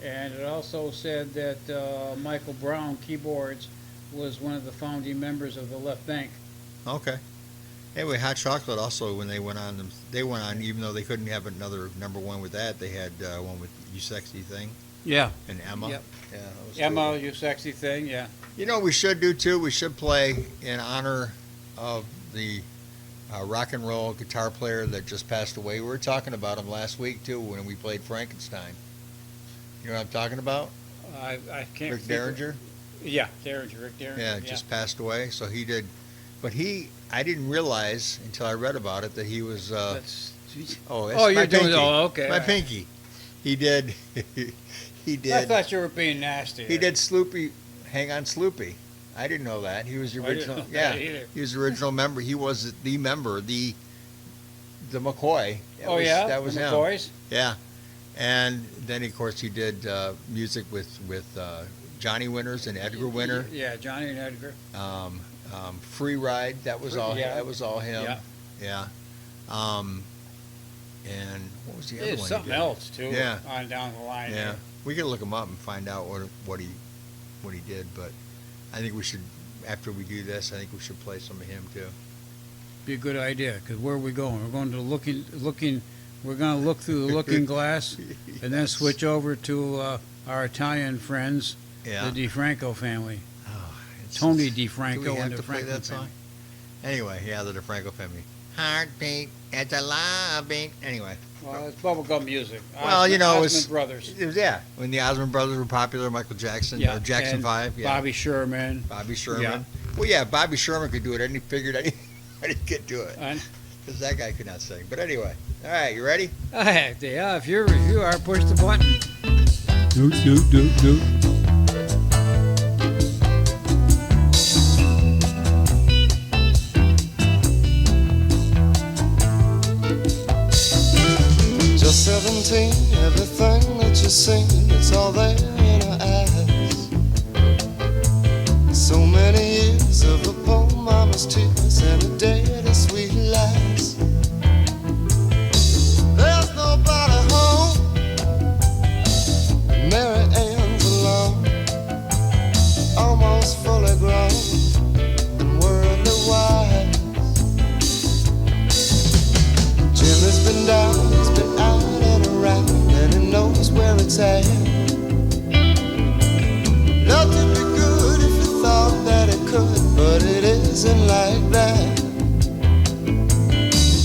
And it also said that Michael Brown, keyboards, was one of the founding members of the Left Bank. Okay. Anyway, Hot Chocolate also, when they went on, even though they couldn't have another number one with that, they had one with You Sexy Thing. Yeah. And Emma. Yep. Yeah. Emma, You Sexy Thing, yeah. You know what we should do, too? We should play in honor of the rock and roll guitar player that just passed away. We were talking about him last week, too, when we played Frankenstein. You know what I'm talking about? I can't. Rick Derringer? Yeah, Rick Derringer. Yeah, just passed away. So he did, but I didn't realize until I read about it that he was. You're doing. Oh, okay. My pinky. He did. He did. I thought you were being nasty. He did Sloopy. Hang on, Sloopy. I didn't know that. He was the original. I didn't know yeah, that either. He was the original member. He was the member. The McCoy. That was the him. McCoys. Yeah, and then of course he did music with Johnny Winters and Edgar Winter. Yeah, Johnny and Edgar. Free Ride, that was all. Yeah. That was all him. Yeah. And what was the other There's one? something else too. Yeah. On down the line. Yeah. Here. We could look him up and find out what he did. But I think we should, after we do this, I think we should play some of him too. Be a good idea, because where are we going? We're going to looking. We're going to look through the looking glass, and then switch over to our Italian friends, Yeah. the DeFranco family. Oh, it's Tony just- DeFranco Do we have and the to play Franco that song? family. Anyway, yeah, the DeFranco family. Heartbeat, it's a love beat. Anyway. Well, it's bubblegum music. Well, you know, Osmond it's Brothers. It was, yeah, when the Osmond Brothers were popular, Michael Jackson, or Jackson and 5, yeah. Bobby Sherman. Bobby Sherman. Yeah. Well, yeah, Bobby Sherman could do it, and he figured anybody could do it. And Because that guy could not sing. But anyway, all right, you ready? yeah, if you are, push the button. Doot, doot, doot, doot. Just 17, everything that you've seen, it's all there in her eyes. So many years of a poor mama's tears and a day of sweet lies. There's nobody home, Mary Ann's alone, almost fully grown and worldly wise. Jimmy's been down, he's been out and around, and he knows where it's at. Love to be good if you thought that it could, but it isn't like that.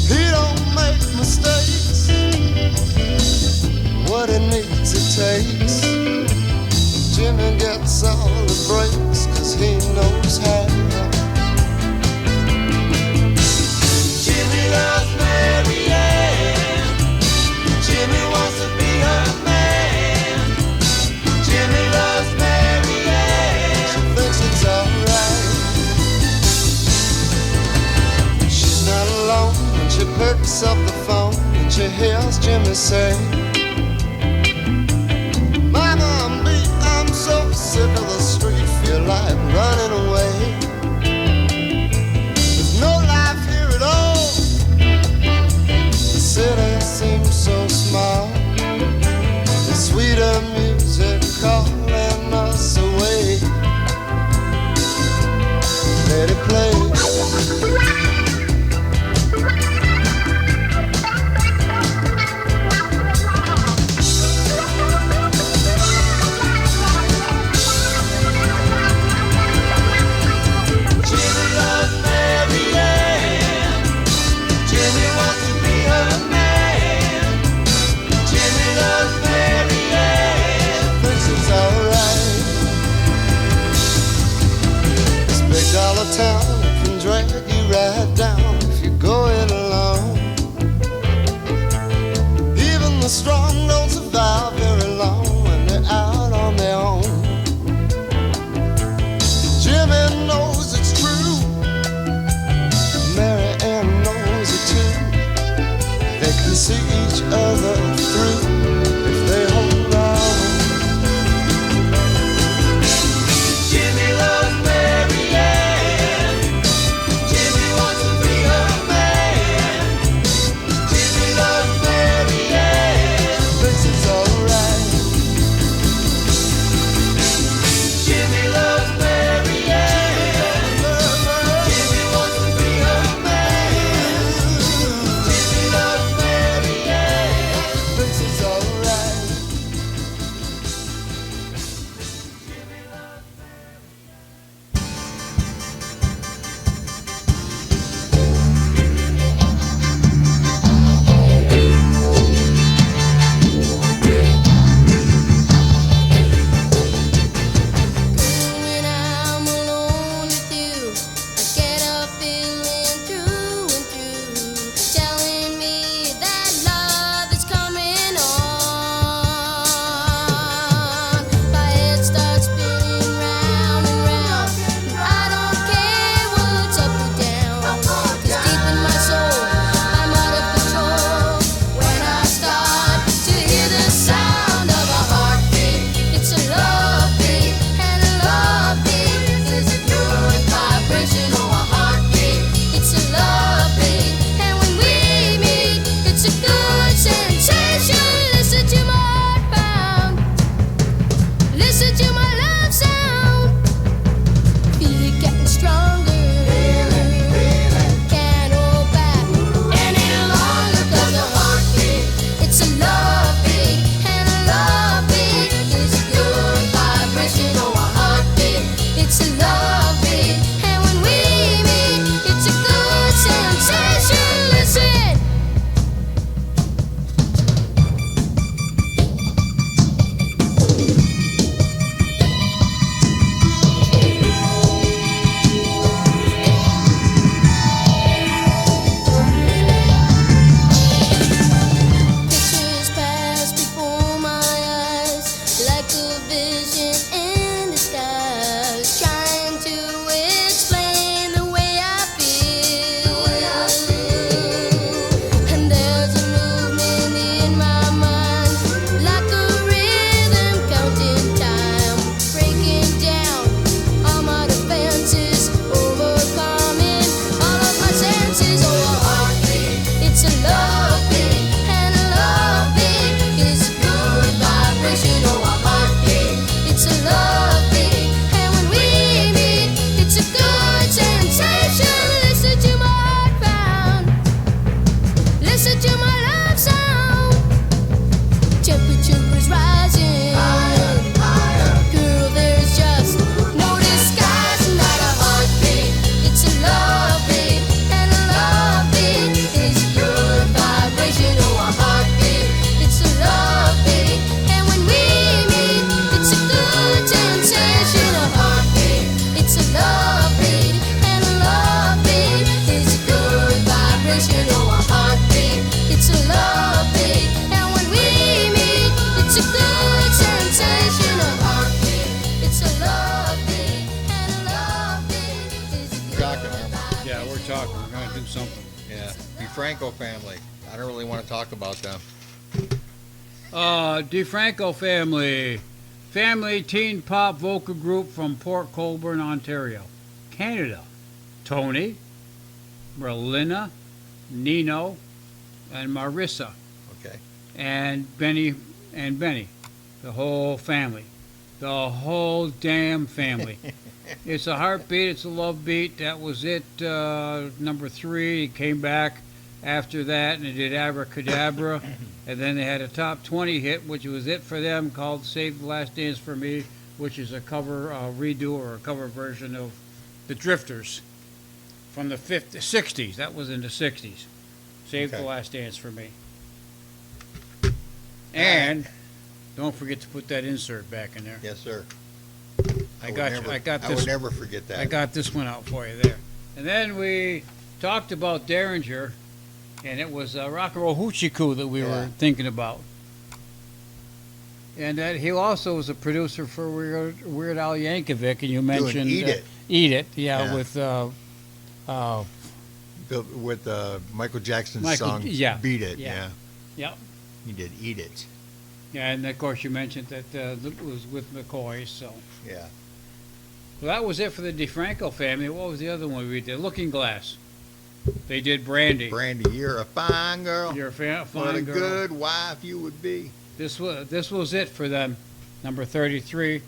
He don't make mistakes, what he needs it takes. Jimmy gets all the breaks, 'cause he knows how. Jimmy loves Mary Ann. Jimmy wants to be her man. Jimmy loves Mary Ann. She thinks it's alright. She's not alone when she picks up the phone and she hears Jimmy say, Mama, I'm so sick of the street, feel like running away. There's no life here at all. The city seems so small. The sweeter music calling us away. Let it play. talking. We're going to do something. Yeah. DeFranco family. I don't really want to talk about them. DeFranco family. Family teen pop vocal group from Port Colborne, Ontario, Canada. Tony, Merlina, Nino, and Marissa, Okay. and Benny, the whole family, the whole damn family. It's a heartbeat, it's a love beat. That was it. Number 3. It came back after that, and it did Abracadabra, and then they had a top 20 hit, which was it for them, called "Save the Last Dance for Me," which is a cover redo or a cover version of the Drifters from the 60s. That was in the 60s. Save the Okay. Last Dance for Me. And don't forget to put that insert back in there. Yes, sir. I would got never, you. I got I this. would never forget that. I got this one out for you there. And then we talked about Derringer, and it was Rock and Roll Hoochie Coo that we were thinking about. And that he also was a producer for Weird Al Yankovic, and you mentioned Eat It. Eat It, Yeah. with Michael Jackson's Michael- song yeah. Beat It. Yeah. Yeah. Yep. He did Eat It. Yeah, and of course you mentioned that it was with McCoy, so. Yeah. Well, that was it for the DeFranco family. What was the other one we did? Looking Glass. They did Brandy. Brandy, you're a fine girl. You're a fine What a girl. good wife you would be. This was it for them, number 33,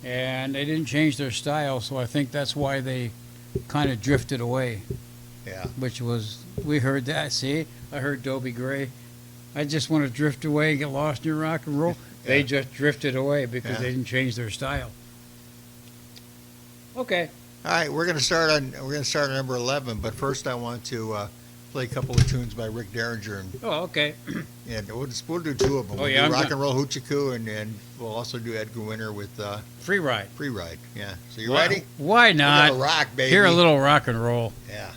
and they didn't change their style, so I think that's why they kind of drifted away. Yeah. Which was, we heard that. See, I heard Dobie Gray. I just want to drift away and get lost in your rock and roll. They just drifted away because they didn't change their style. Okay. All right, we're gonna start on number 11, but first I want to play a couple of tunes by Rick Derringer, and Oh, okay. we'll do 2 of them. Oh, We'll yeah, do I'm Rock done. and Roll Hoochie Coo, and we'll also do Edgar Winter with Free Ride. Free Ride. Yeah. So you ready? Why We're not? gonna rock, baby. Hear a little rock and roll. Yeah.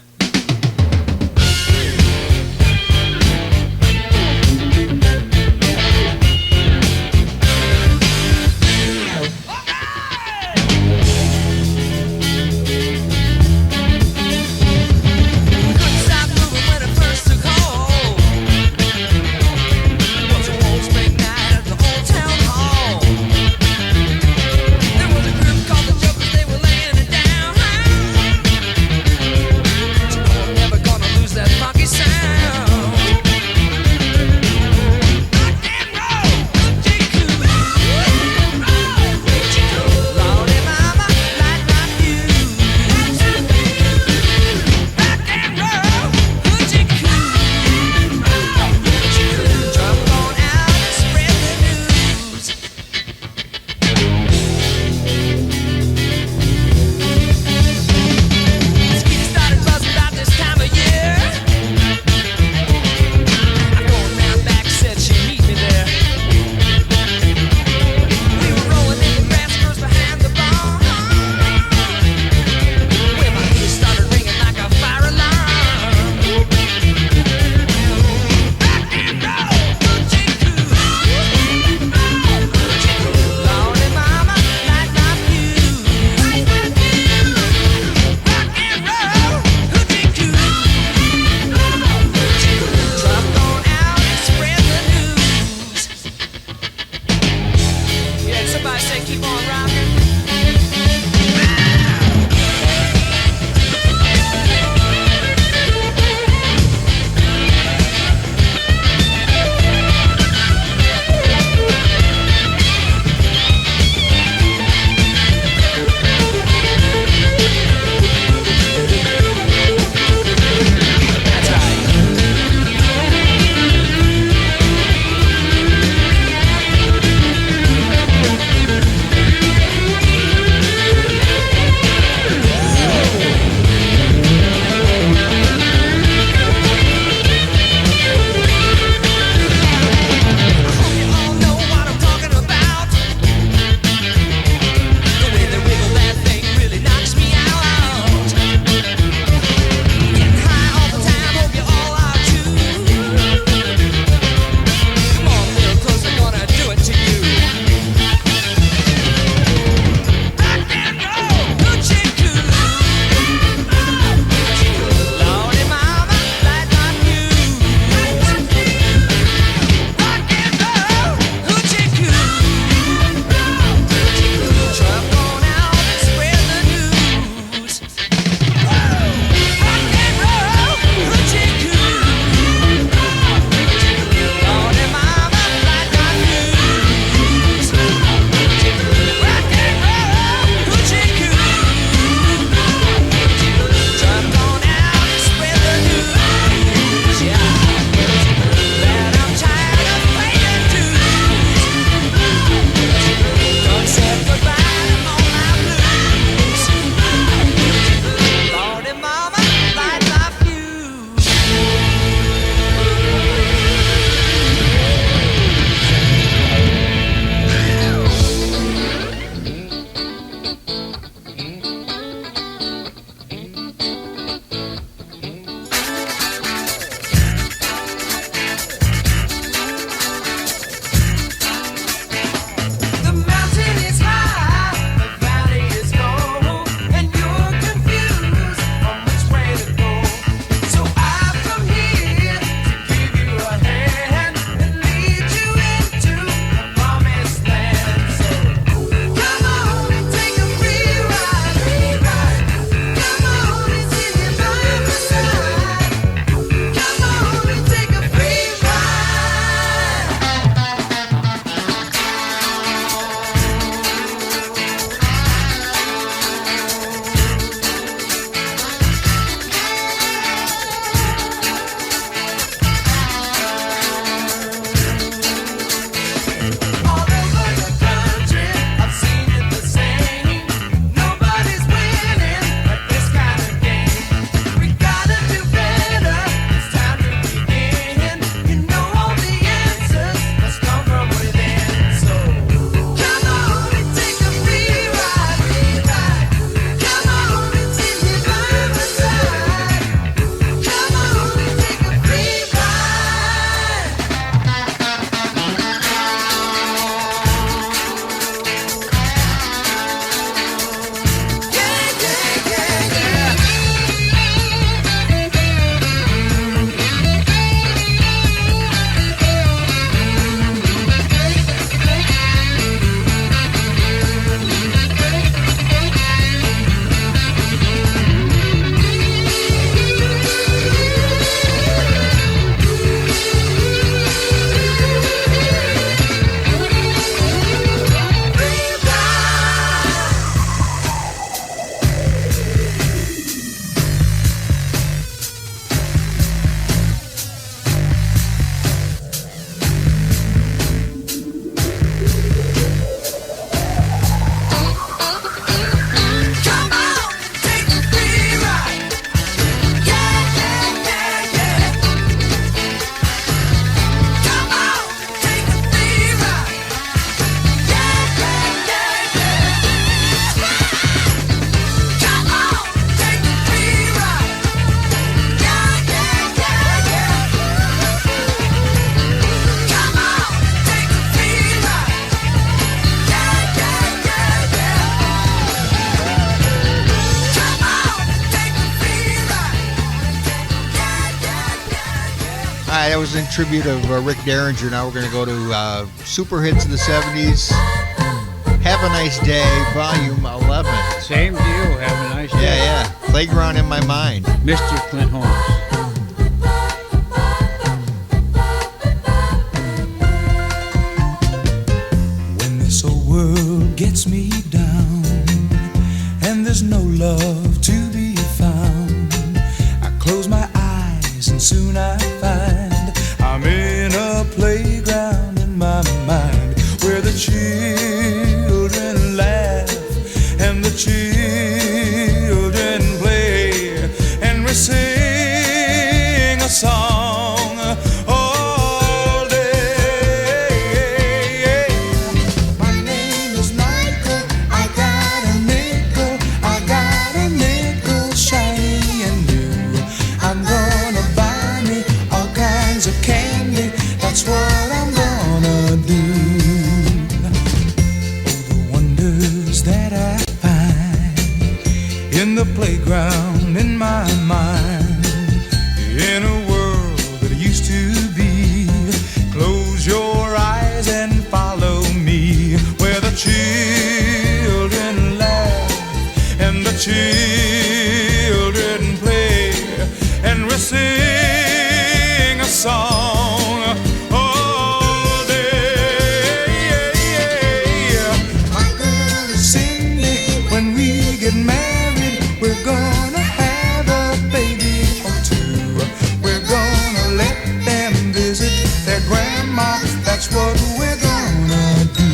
Couldn't stop moving when it first took hold. It was a warm spring night at the old town hall. There was a group called the Jokers, they were laying it down. But you know I'm never gonna lose that funky sound. Rock and roll, hoochie-coo. Lordy mama, light my fuse. Rock and roll, hoochie-coo. Jump on out and spread the news. Skeeter started buzzing about this time of year. I'm going round back, said she'd meet me there. We were rolling in the grass, girls behind the bar. When my ears started ringing like a fire alarm. Rock and roll, hoochie-coo. Lordy mama, light my fuse. Rock and roll, hoochie-coo. Drop on out and spread the news. Yeah, somebody say keep on rocking. That's right. that was in tribute of Rick Derringer. Now we're going to go to Super Hits of the 70s. Have a Nice Day, Volume 11. Same to you. Have a nice day. Yeah. Playground in My Mind. Mr. Clint Holmes. When this old world gets me down and there's no love to be found, I close my eyes and soon I find I'm in a playground in my mind where the children laugh and the children play and we sing a song all day. My name is Michael, I got a nickel shiny and new. I'm gonna buy me all kinds of candy, that's what I'm gonna do. That I find in the playground in my mind, in a world that used to be. Close your eyes and follow me, where the children laugh and the children play, and we sing a song all day. My girl is Cindy, when we get married, we're gonna have a baby or two. We're gonna let them visit their grandma, that's what we're gonna do.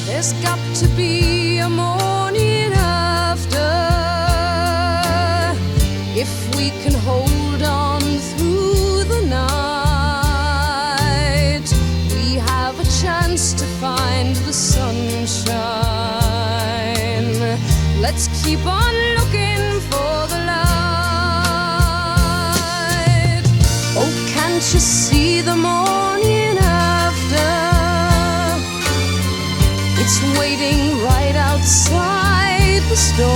There's got to be a morning after, if we can hold on through the night. We have a chance to find the sunshine. Let's keep on looking for the light. Oh, can't you see the morning after? It's waiting right outside the storm.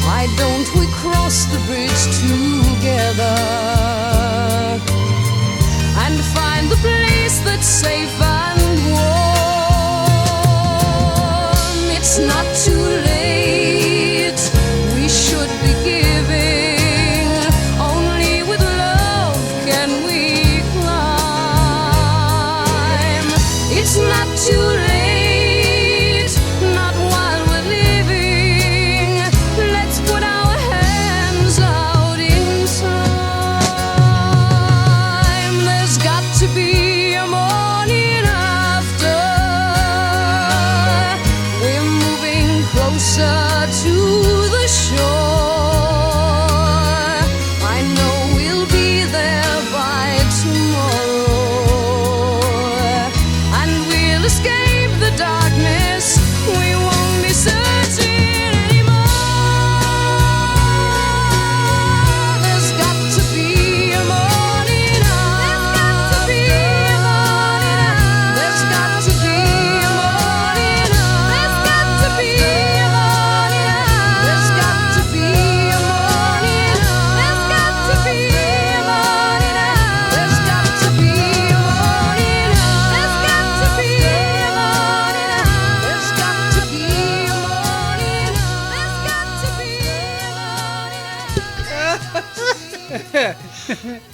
Why don't we cross the bridge together and find the place that's safe and warm? It's not too late, we should be giving. Only with love can we climb. It's not too late, not while we're living. Let's put our hands out in time. There's got to be a morning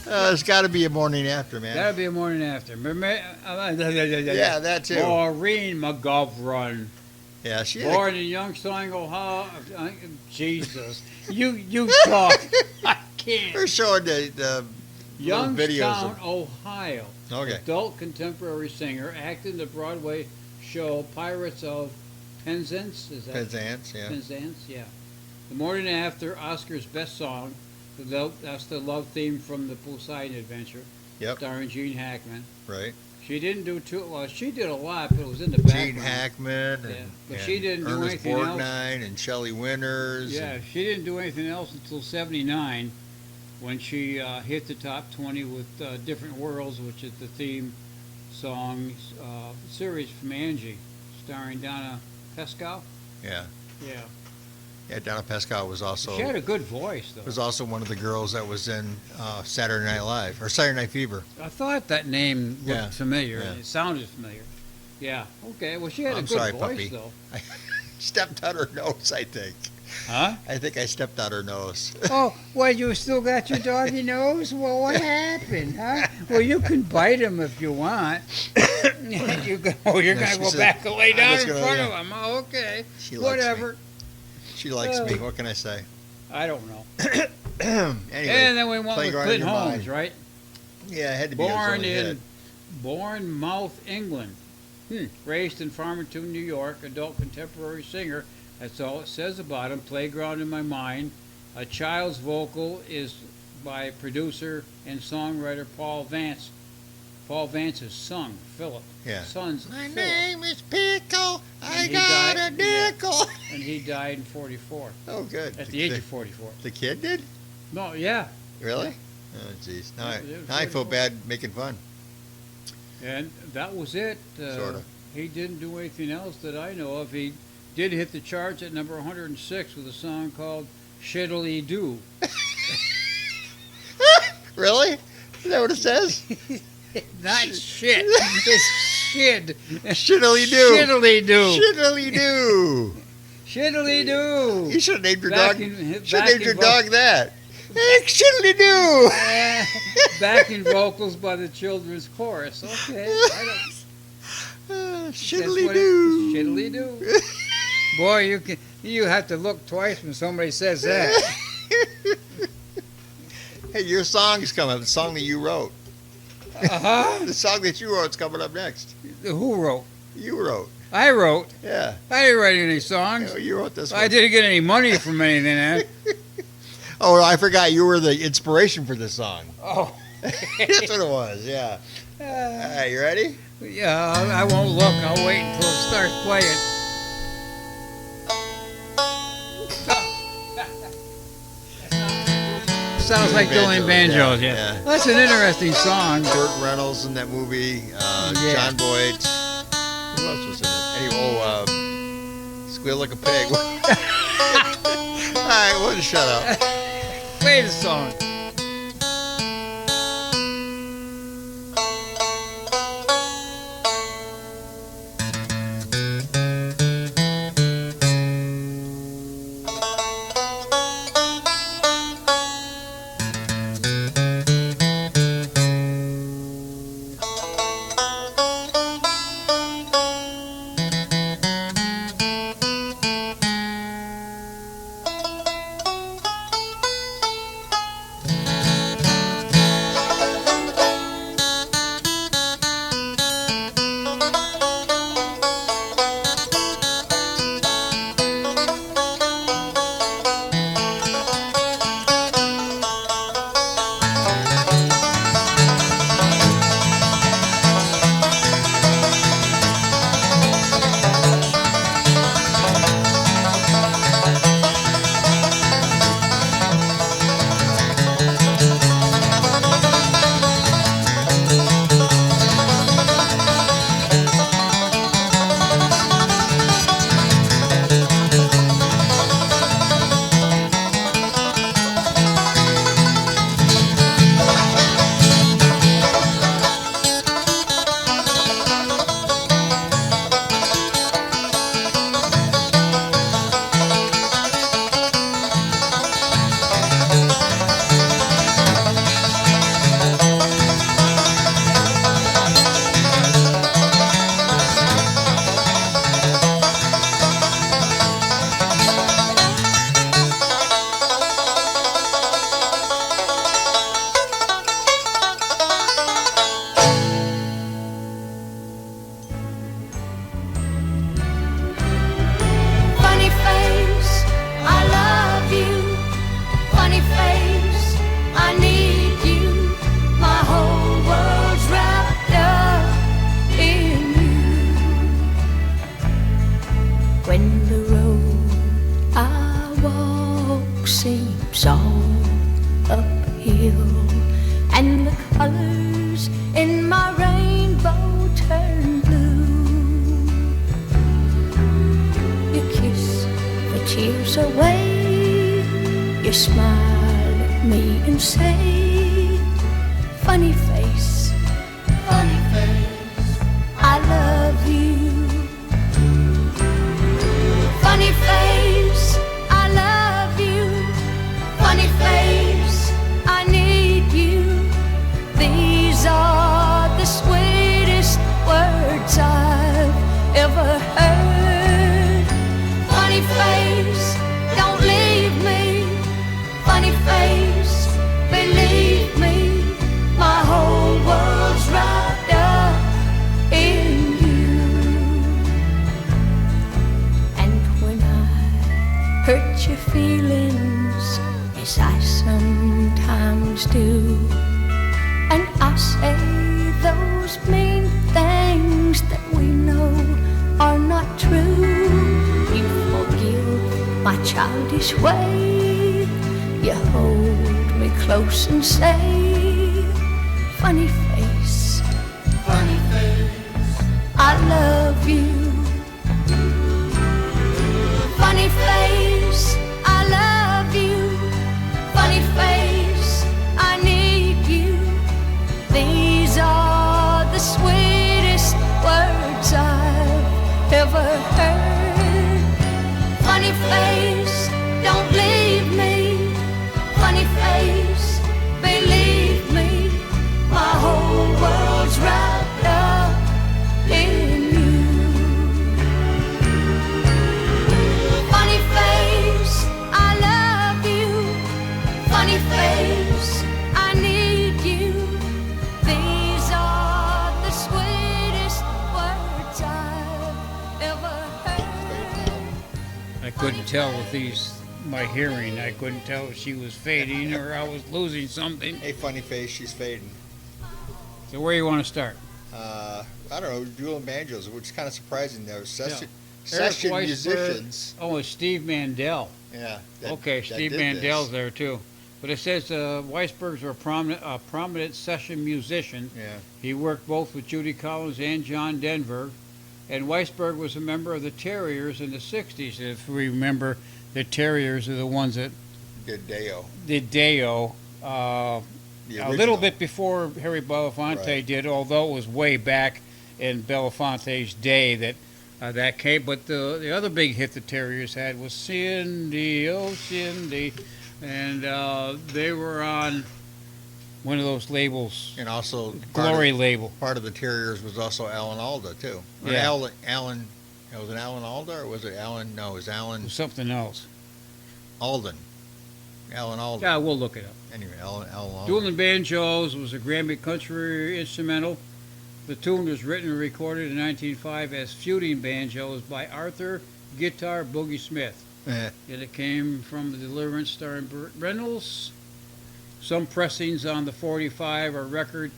It's got to be a morning after, man. That'd be a morning after. Yeah, that too. Maureen McGovern. Yeah, she had Born in Youngstown, Ohio. Jesus. You talk. I can't. We're showing the little videos Youngstown, of. Ohio. Okay. Adult contemporary singer, acted in the Broadway show Pirates of Penzance. Is that Penzance, yeah. Penzance, yeah. The morning after, Oscar's best song. That's the love theme from the Poseidon Adventure. Yep. Starring Gene Hackman. Right. She didn't do too well. She did a lot, but it was in the background. Gene Hackman Yeah, and, but and she didn't do Ernest anything else. Borgnine and Shelley Winters. Yeah, and- she didn't do anything else until '79, when she hit the top 20 with "Different Worlds," which is the theme song series from Angie, starring Donna Pescow. yeah. Yeah, Yeah, Donna Pescow was also she had a good voice, though. was also one of the girls that was in Saturday Night Live or Saturday Night Fever. I thought that name looked Yeah, familiar. yeah. It sounded familiar. Yeah. Okay. Well, she had a I'm good sorry, voice, puppy. though. I stepped on her nose, I think. Huh? I think I stepped on her nose. Oh, well, you still got your doggy nose? Well, what happened, huh? Well, you can bite him if you want. You're No, going she to go said, back and lay "I'm down just in gonna front lay of him. Oh, okay. She likes Whatever. She likes me. What can I say? I don't know. Anyway, And then we went with Playground Clint in Your Holmes, Mind. right? Yeah, it had to be his Born only hit. in Bournemouth, England. Raised in Farmington, New York. Adult contemporary singer. That's all it says about him. Playground in My Mind. A Child's Vocal is by producer and songwriter Paul Vance. Paul Vance's son, Philip. Yeah. Son's My Philip. name is Pickle. I And he got died- a nickel. And he died in 44. Oh, good. At the age of 44. The kid did? No, yeah. Really? Oh, jeez. Now, Yeah, now I feel 44. bad making fun. And that was it. Sorta. He didn't do anything else that I know of. He did hit the charts at number 106 with a song called Shiddly Doo. Really? Is that what it says? Not shit. It's shid. Shiddly doo. Shiddly Doo. Shiddly doo. Shiddly Doo. You should have named your Back dog. in- Should have back named in your vo- dog that. Hey, shiddly doo. Backing vocals by the children's chorus. Okay. Shiddly doo. Shiddly Doo. Boy, you have to look twice when somebody says that. Hey, your song's coming up. The song that you wrote. Uh-huh. The song that you wrote is coming up next. Who wrote? You wrote. I wrote. Yeah. I didn't write any songs. You wrote this one. I didn't get any money from anything. Eh? Oh, I forgot you were the inspiration for this song. Oh. That's what it was, yeah. All right, you ready? Yeah, I won't look. I'll wait until it starts playing. Sounds like Dylan Banjos, yeah. That's an interesting song. Burt Reynolds in that movie. Yeah. John Boyd. Who else was in it? Anyway, Squeal Like a Pig. All right, we'll just shut up. Play the song. when the road I walk seems all uphill, and the colors in my rainbow turn blue. You kiss the tears away, you smile at me and say, funny face, I love you. Funny face, I love you. Funny face, I need you. These are the sweetest words I've ever heard. Funny face, don't leave me. Funny face, believe me. My whole world's wrapped up in you. And when I hurt your feelings, as I sometimes do, and I say those mean things that we know are not true, you forgive my childish way. You hold me close and say, funny face, I love you. Funny face, I love you. Funny face, I need you. These are the sweetest words I've ever heard. Funny face, don't leave me. Funny face, believe me. My whole world's wrapped up in you. Funny face, I love you. Funny face, I need you. These are the sweetest words I've ever heard. I couldn't tell with my hearing. I couldn't tell if she was fading or I was losing something. Hey, funny face, she's fading. So where you want to start? I don't know, dueling banjos, which is kind of surprising. There was session Eric Weisberg. musicians. Oh, it's Steve Mandel. Yeah. Okay, Steve Mandel's there too. But it says Weisberg's a prominent session musician. Yeah. He worked both with Judy Collins and John Denver. And Weisberg was a member of the Terriers in the 60s. If we remember, the Terriers are the ones that Did Deo. did Deo The a little original. bit before Harry Belafonte Right. did, although it was way back in Belafonte's day that came. But the other big hit the Terriers had was Cindy, oh Cindy. And they were on one of those labels, And also Glory label. part of the Terriers was also Alan Alda too. Or Yeah. Alan. Was it Alan Alda or was it Alan? No, it was Alan Something else. Alden. Alan Alda. Yeah, we'll look it up. Anyway, Alan Alda. Dueling Banjos was a Grammy country instrumental. The tune was written and recorded in 1905 as Feuding Banjos by Arthur Guitar Boogie Smith. Eh, And it came from the Deliverance starring Burt Reynolds. Some pressings on the 45 or record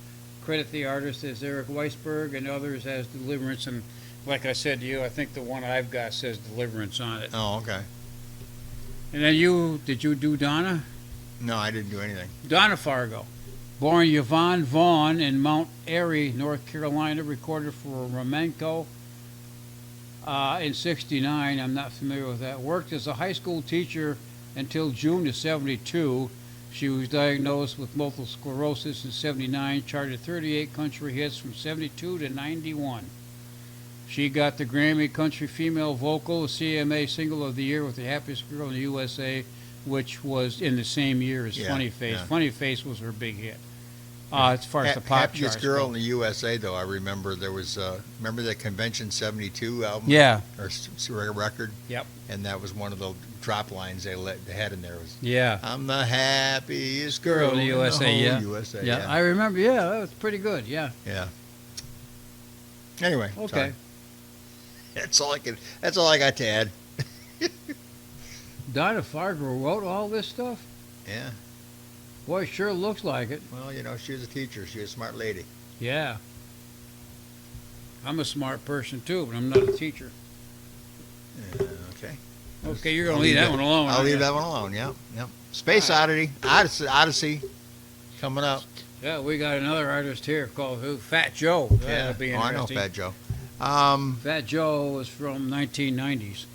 credit the artist as Eric Weisberg and others as Deliverance. And like I said to you, I think the one I've got says Deliverance on it. Oh, okay. And then did you do Donna? No, I didn't do anything. Donna Fargo. Born Yvonne Vaughn in Mount Airy, North Carolina, recorded for Romanco in 69. I'm not familiar with that. Worked as a high school teacher until June of 72. She was diagnosed with multiple sclerosis in 79, charted 38 country hits from 72 to 91. She got the Grammy Country Female Vocal, CMA Single of the Year with the Happiest Girl in the USA, which was in the same year as Yeah, Funny Face. yeah. Funny Face was her big hit. As far as the pop Happiest charts Girl go. in the USA, though, I remember there was, remember the Convention 72 album? Yeah. Or record? Yep. And that was one of the drop lines they had in there. Was, Yeah. I'm the happiest Girl girl in the USA, whole yeah. USA. Yeah, I remember. Yeah, that was pretty good. Yeah. Yeah. Anyway. Okay. sorry. That's all I got to add. Donna Fargo wrote all this stuff? Yeah. Boy, sure looks like it. Well, she was a teacher. She was a smart lady. Yeah. I'm a smart person too, but I'm not a teacher. Okay. Okay, you're gonna leave that one alone. I'll aren't leave you? that one alone. Yep. Yep. Space Oddity. Odyssey. Coming up. Yeah, we got another artist here called who? Fat Joe. That'll be Oh, I know interesting. Fat Joe. Fat Joe was from 1990s.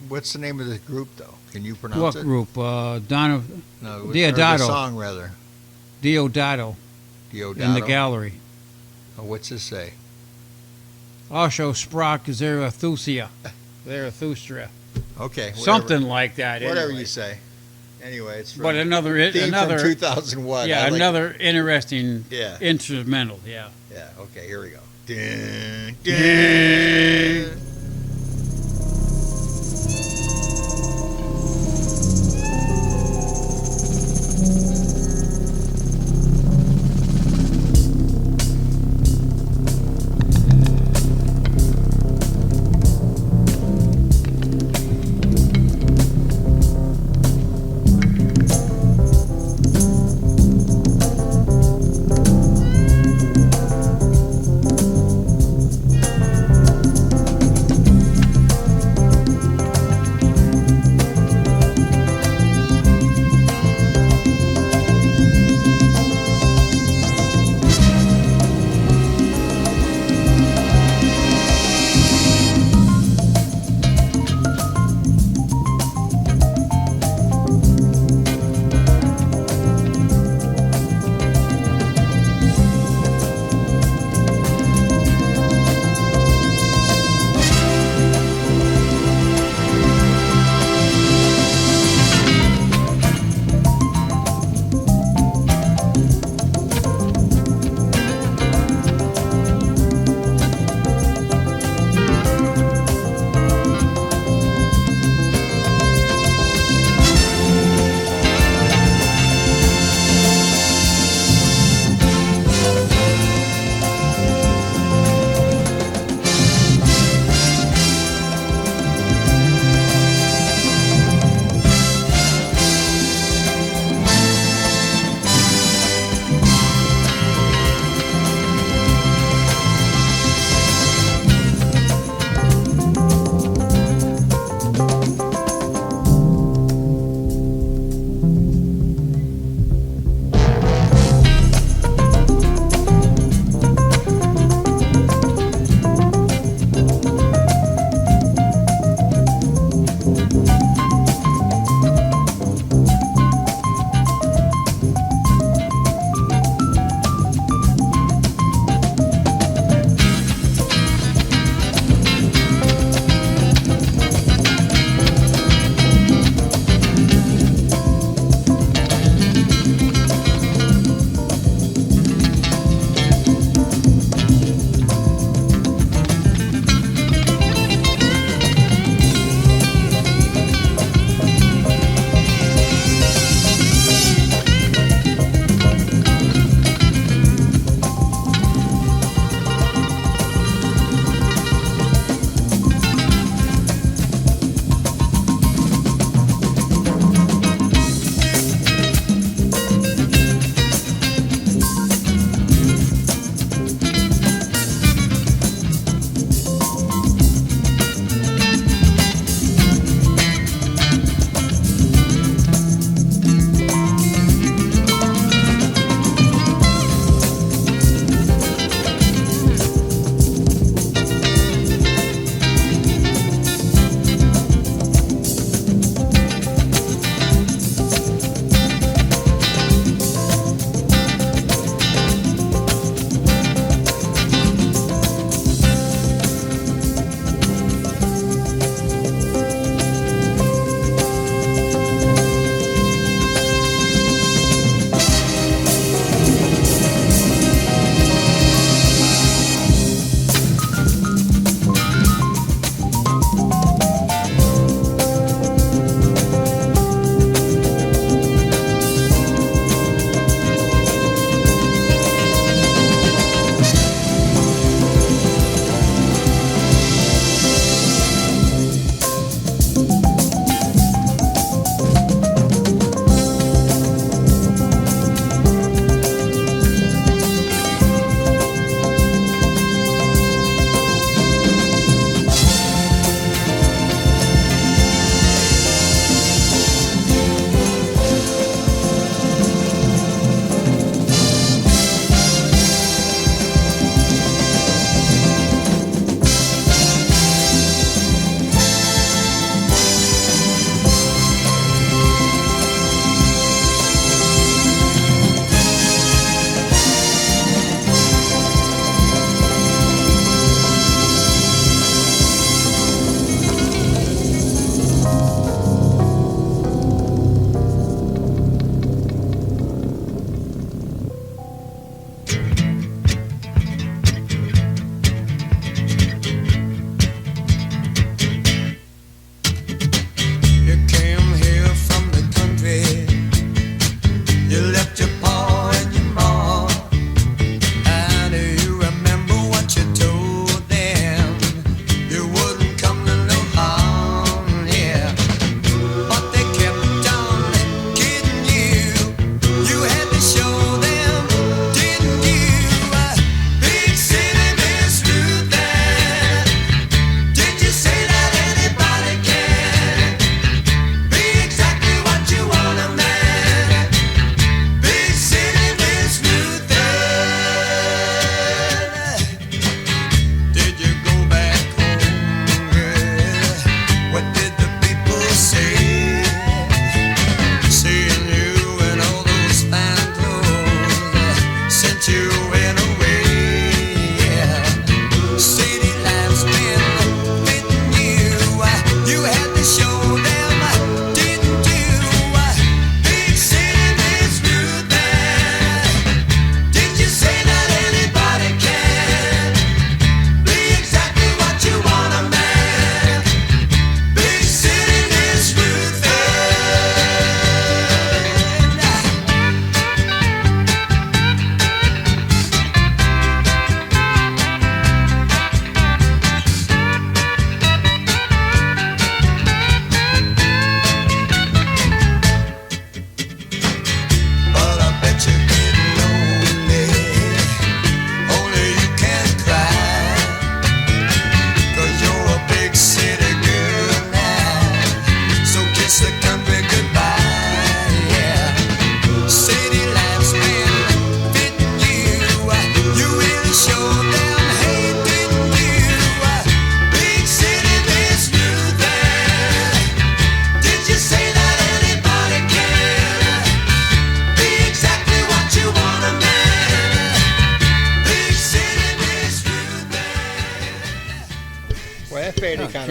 What's the name of the group though? Can you pronounce What it? group? No, Diodato. or the song rather. Diodato Diodato. in the gallery. Oh, what's this say? Also sprach Zarathustra. Zarathustra. Okay. Whatever, Something like that. Whatever anyway. you say. Anyway, it's from But another theme from 2001. Yeah, I like- another interesting Yeah. instrumental. Yeah. Yeah. Okay. Here we go. Dun, dun.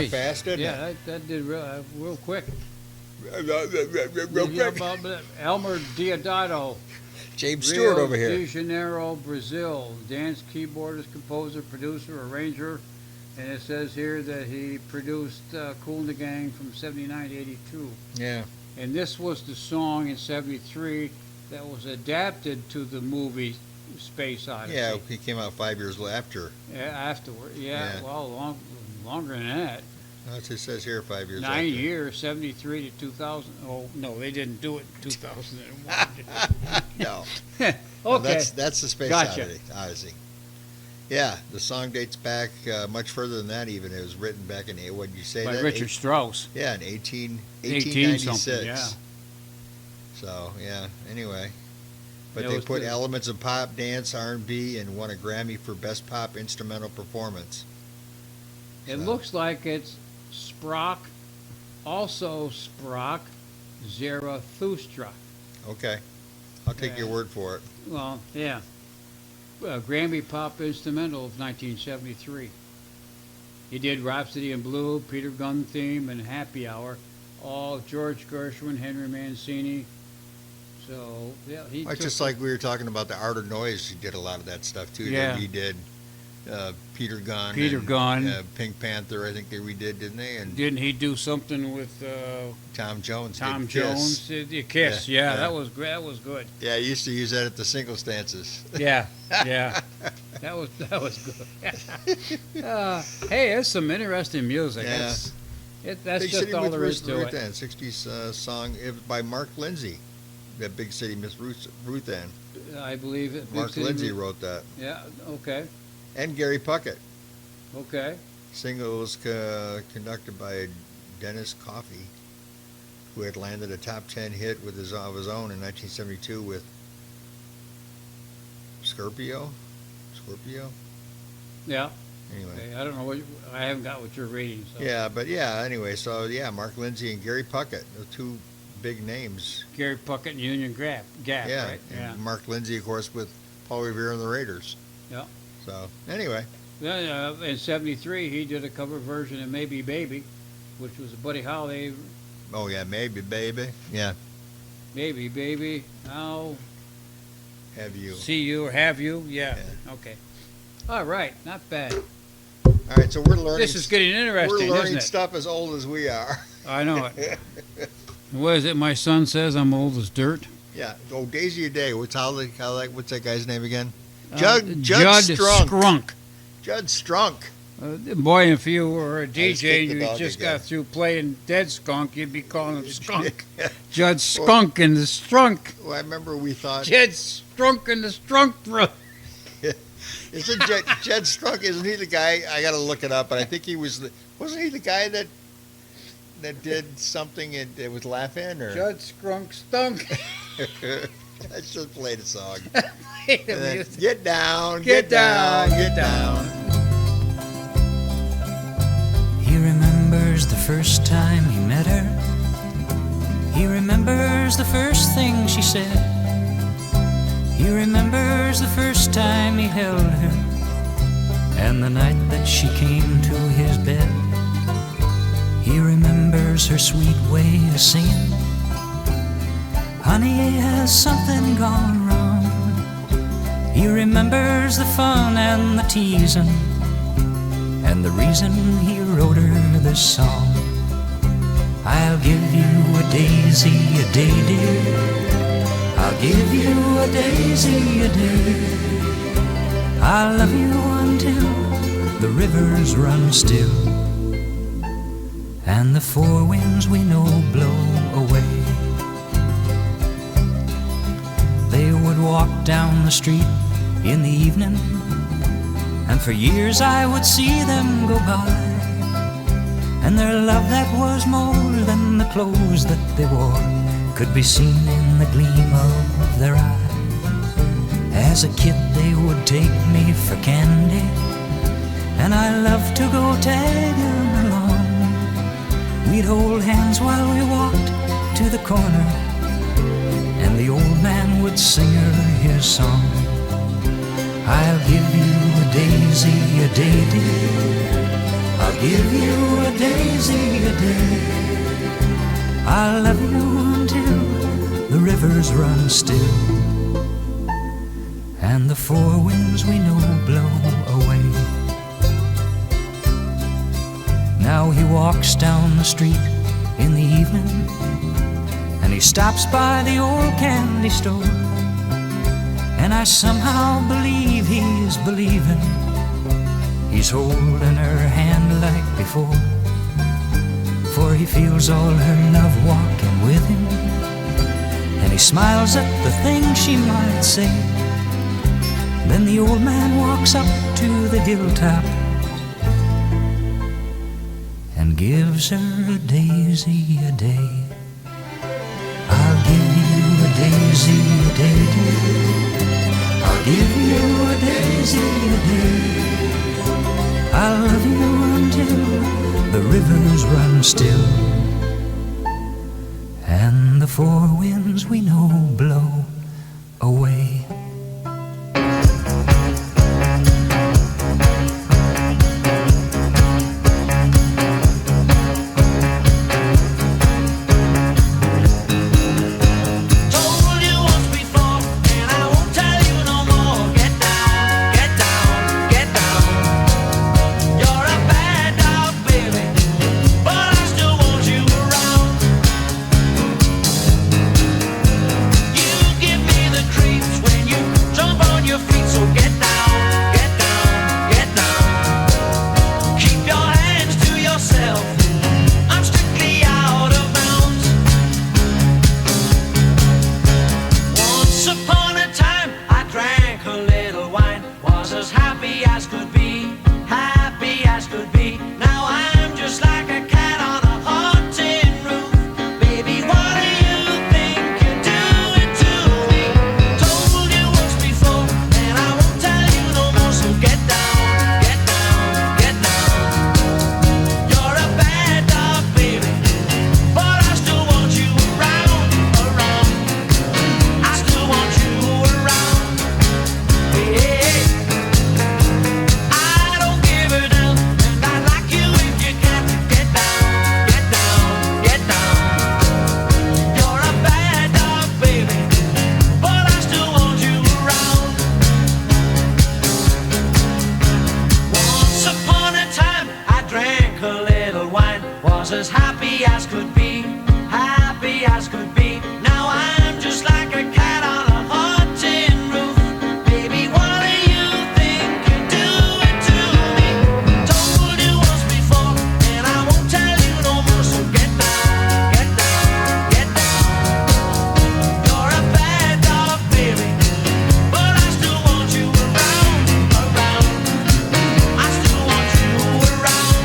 went fast, didn't yeah, that did real quick. it? Real quick. Elmer Diodato, James Stewart Rio over here. de Janeiro, Brazil. Dance keyboardist, composer, producer, arranger. And it says here that he produced Kool and the Gang from 79 to 82. Yeah. And this was the song in 73 that was adapted to the movie Space Odyssey. Yeah, he came out 5 years after. Yeah, afterward. Yeah, Yeah. well, longer than that. That's what it says here, 5 years 9 after. years, 73 to 2000. Oh, no, they didn't do it in 2001. No. Okay. No, that's the Space Gotcha. Odyssey. Yeah, the song dates back much further than that even. It was written back in, what did you say? By that? Richard Strauss. Yeah, in 18 1896. something, yeah. So, yeah, anyway. But It they was put good. elements of pop, dance, R&B, and won a Grammy for Best Pop Instrumental Performance. It So- looks like it's Sprock, also Sprock, Zarathustra. Okay. I'll take your Yeah. word for it. Well, yeah. Grammy Pop Instrumental of 1973. He did Rhapsody in Blue, Peter Gunn Theme, and Happy Hour. All George Gershwin, Henry Mancini. So, yeah, he It's took just like we were talking about the Art of Noise. He did a lot of that stuff too. Yeah. He did Peter Gunn. Peter and, Gunn. Pink Panther, I think they redid, didn't they? And Didn't he do something with Tom Jones. Tom did Kiss. Jones? Did Kiss, Yeah, yeah, yeah. that was great. That was good. Yeah, I used to use that at the single stances. Yeah, yeah. That was good. Hey, there's some interesting music. Yeah. That's Big just City all with there is Ruth to it. Ann, 60s song by Mark Lindsay. That Big City Miss Ruth Ann. I believe it. Big Mark City Lindsay Mu- wrote that. Yeah. Okay. And Gary Puckett. Okay. Single was conducted by Dennis Coffey, who had landed a top 10 hit of his own in 1972 with Scorpio. Yeah. Anyway. Okay. I don't know I haven't got what you're reading. So. Yeah, but yeah, anyway, so yeah, Mark Lindsay and Gary Puckett, the two big names. Gary Puckett and Union Gap. Yeah, Right. and Yeah. Mark Lindsay, of course, with Paul Revere and the Raiders. Yeah. So, anyway. Yeah. In '73, he did a cover version of "Maybe Baby," which was a Buddy Holly. Oh, yeah, maybe, baby. Yeah. Maybe Baby. I'll Have you. see you or have you. Yeah. Okay. All right. Not bad. All right, so we're learning. This is getting interesting, We're learning isn't it? stuff as old as we are. I know it. What is it? My son says I'm old as dirt. Yeah. Oh, Daisy a Day. What's that guy's name again? Judd Strunk. Strunk. Judd Strunk. Boy, if you were a just DJ kicked and the you dog just again. got through playing Dead Skunk, you'd be calling him Skunk. Judd Skunk and the Strunk. Well, I remember we thought. Judd Strunk and the Strunk brother. Isn't Judd Strunk? Isn't he the guy? I got to look it up, but I think he was. Wasn't he the guy that did something it was laughing or? Judd Strunk Stunk. I just played a song. Wait a And then, minute. get down, Get down. He remembers the first time he met her. He remembers the first thing she said. He remembers the first time he held her, and the night that she came to his bed. He remembers her sweet way of singing, "Honey, has something gone wrong?" He remembers the fun and the teasing, and the reason he wrote her this song. I'll give you a daisy a day, dear. I'll give you a daisy a day. I'll love you until the rivers run still, and the four winds we know blow away. They would walk down the street in the evening, and for years I would see them go by, and their love that was more than the clothes that they wore could be seen in the gleam of their eye. As a kid they would take me for candy, and I loved to go tagging along. We'd hold hands while we walked to the corner, and the old man would sing her his song. I'll give you a daisy a day, dear. I'll I'll give you a daisy a day. I'll love you until the rivers run still and the four winds we know blow away. Now he walks down the street in the evening and he stops by the old candy store, and I somehow believe he's believing. He's holding her hand like before, for he feels all her love walking with him, and he smiles at the things she might say. Then the old man walks up to the hilltop and gives her a daisy a day. I'll give you a daisy a day. I'll give you a daisy a day. I'll love you until the rivers run still and the four winds we know blow away. As happy as could be, happy as could be. Now I'm just like a cat on a hot tin roof. Baby, what do you think you're doing to me? Told you once before, and I won't tell you no more. So get down, get down, get down. You're a bad dog, baby, but I still want you around, around. I still want you around.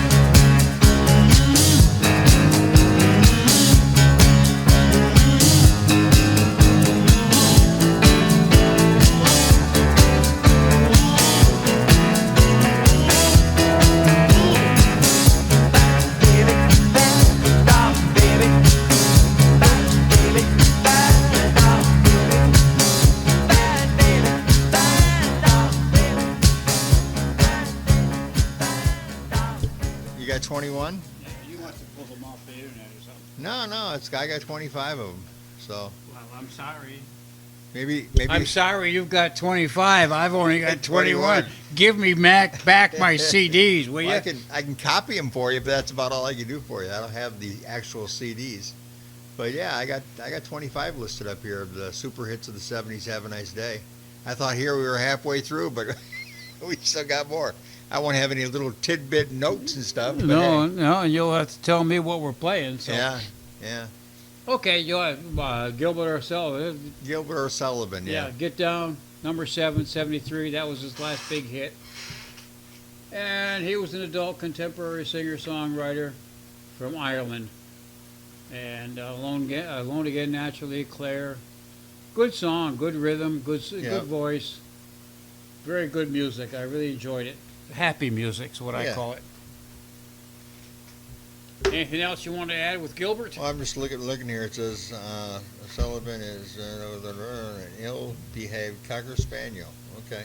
You got 21? Yeah, you want to pull them off the internet or something. No, I got 25 of them. So Well, I'm sorry. maybe. I'm sorry you've got 25. I've only got 21. 21. Give me back my CDs, will Well, you? I can copy them for you, but that's about all I can do for you. I don't have the actual CDs. But yeah, I got 25 listed up here of the super hits of the 70s. Have a nice day. I thought here we were halfway through, but we still got more. I won't have any little tidbit notes and stuff. But No, hey. no, and you'll have to tell me what we're playing. So. Yeah. Okay, you'll have Gilbert ourselves. Gilbert O'Sullivan. Yeah, Get Down, number 7, 73. That was his last big hit. And he was an adult contemporary singer-songwriter from Ireland. And Alone Again, Naturally, Claire. Good song, good rhythm, good voice. Very good music. I really enjoyed it. Happy music's what I call it. Anything else you want to add with Gilbert? Well, I'm just looking here. It says Sullivan is an ill-behaved Cocker Spaniel. Okay.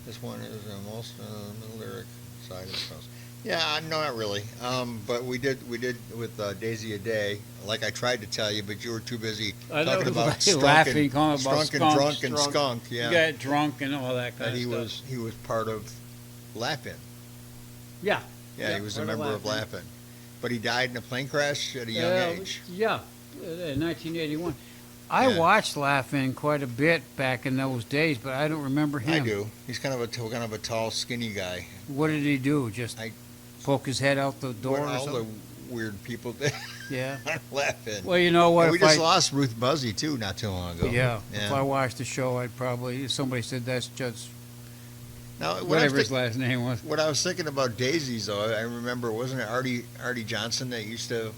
This one is most on the lyric side of the house. Yeah, no, not really. But we did with Daisy a Day, like I tried to tell you, but you were too busy I know, talking about skunk laughing, and, calling about strunk and skunk, drunk and strunk. skunk. Yeah, You got drunk and all that kind that of stuff. he was part of Laugh-In. Yeah. Yeah, he was a part of member of Laugh-In. Laugh-In. But he died in a plane crash at a young age. Yeah, in 1981. I Yeah. watched Laugh-In quite a bit back in those days, but I don't remember him. I do. He's kind of a tall, skinny guy. What did he do? Just poke his head out the door What or all the something? weird people did Yeah. on Laugh-In. Well, you know what? And we if just I- lost Ruth Buzzy too not too long ago. Yeah. If I watched the show, I'd probably. If somebody said that's just Now, whatever his last name was. What I was thinking about daisies, though, I remember, wasn't it Artie Johnson that used to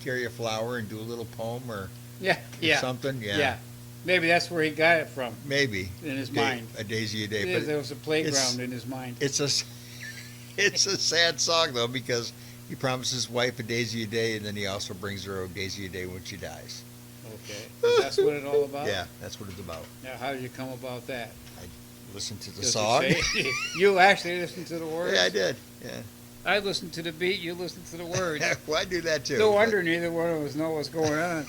carry a flower and do a little poem or Yeah. Yeah. something? Yeah. Maybe that's where he got it from. Maybe. In his mind. A daisy a day. Yeah, But there was a playground in his mind. It's a sad song, though, because he promises his wife a daisy a day, and then he also brings her a daisy a day when she dies. Okay. And that's what it's all about? Yeah, that's what it's about. Now, how did you come about that? Listen to the Does it song. say- you actually listened to the words? Yeah, I did. Yeah. I listened to the beat, you listened to the words. Well, I do that too. No wonder neither one of us know what's going on.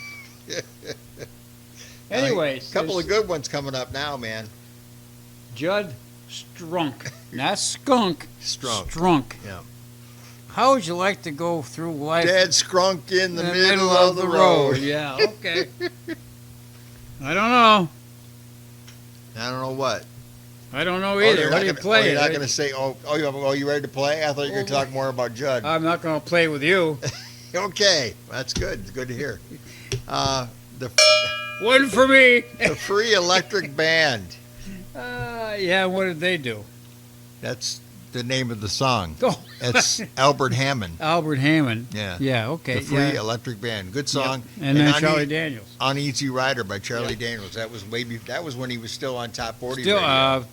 Anyways. a couple there's of good ones coming up now, man. Judd Strunk. Not skunk. Strunk. Yeah. How would you like to go through life? Dead scrunk in the middle of the road. Yeah, okay. I don't know. I don't know what. I don't know either. you're What not do you gonna- play? you're not going to say, you ready to play? I thought you were going to talk more about Judd. I'm not going to play with you. Okay, that's good. It's good to hear. The One for me. the Free Electric Band. Yeah, what did they do? That's the name of the song. Oh. It's Albert Hammond. Albert Hammond. Yeah. Yeah, okay. The Free yeah. Electric Band. Good song. Yep. And then Une- Charlie Daniels. Uneasy Rider by Charlie Daniels. That was that was when he was still on Top 40 Still, radio.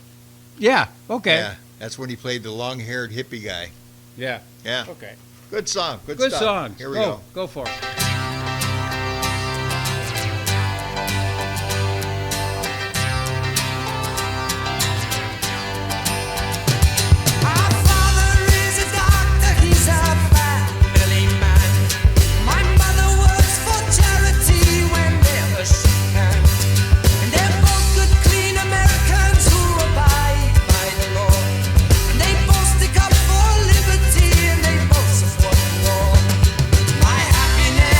yeah, okay. Yeah, that's when he played the long-haired hippie guy. Yeah. Yeah. Okay. Good song. Good Good stuff. song. Here we go. Go for it. Our father is a doctor, he's a family man. My mother works for charity whenever she can. And they're both good, clean Americans who abide by the law. And they both stick up for liberty and they both support the war. My happiness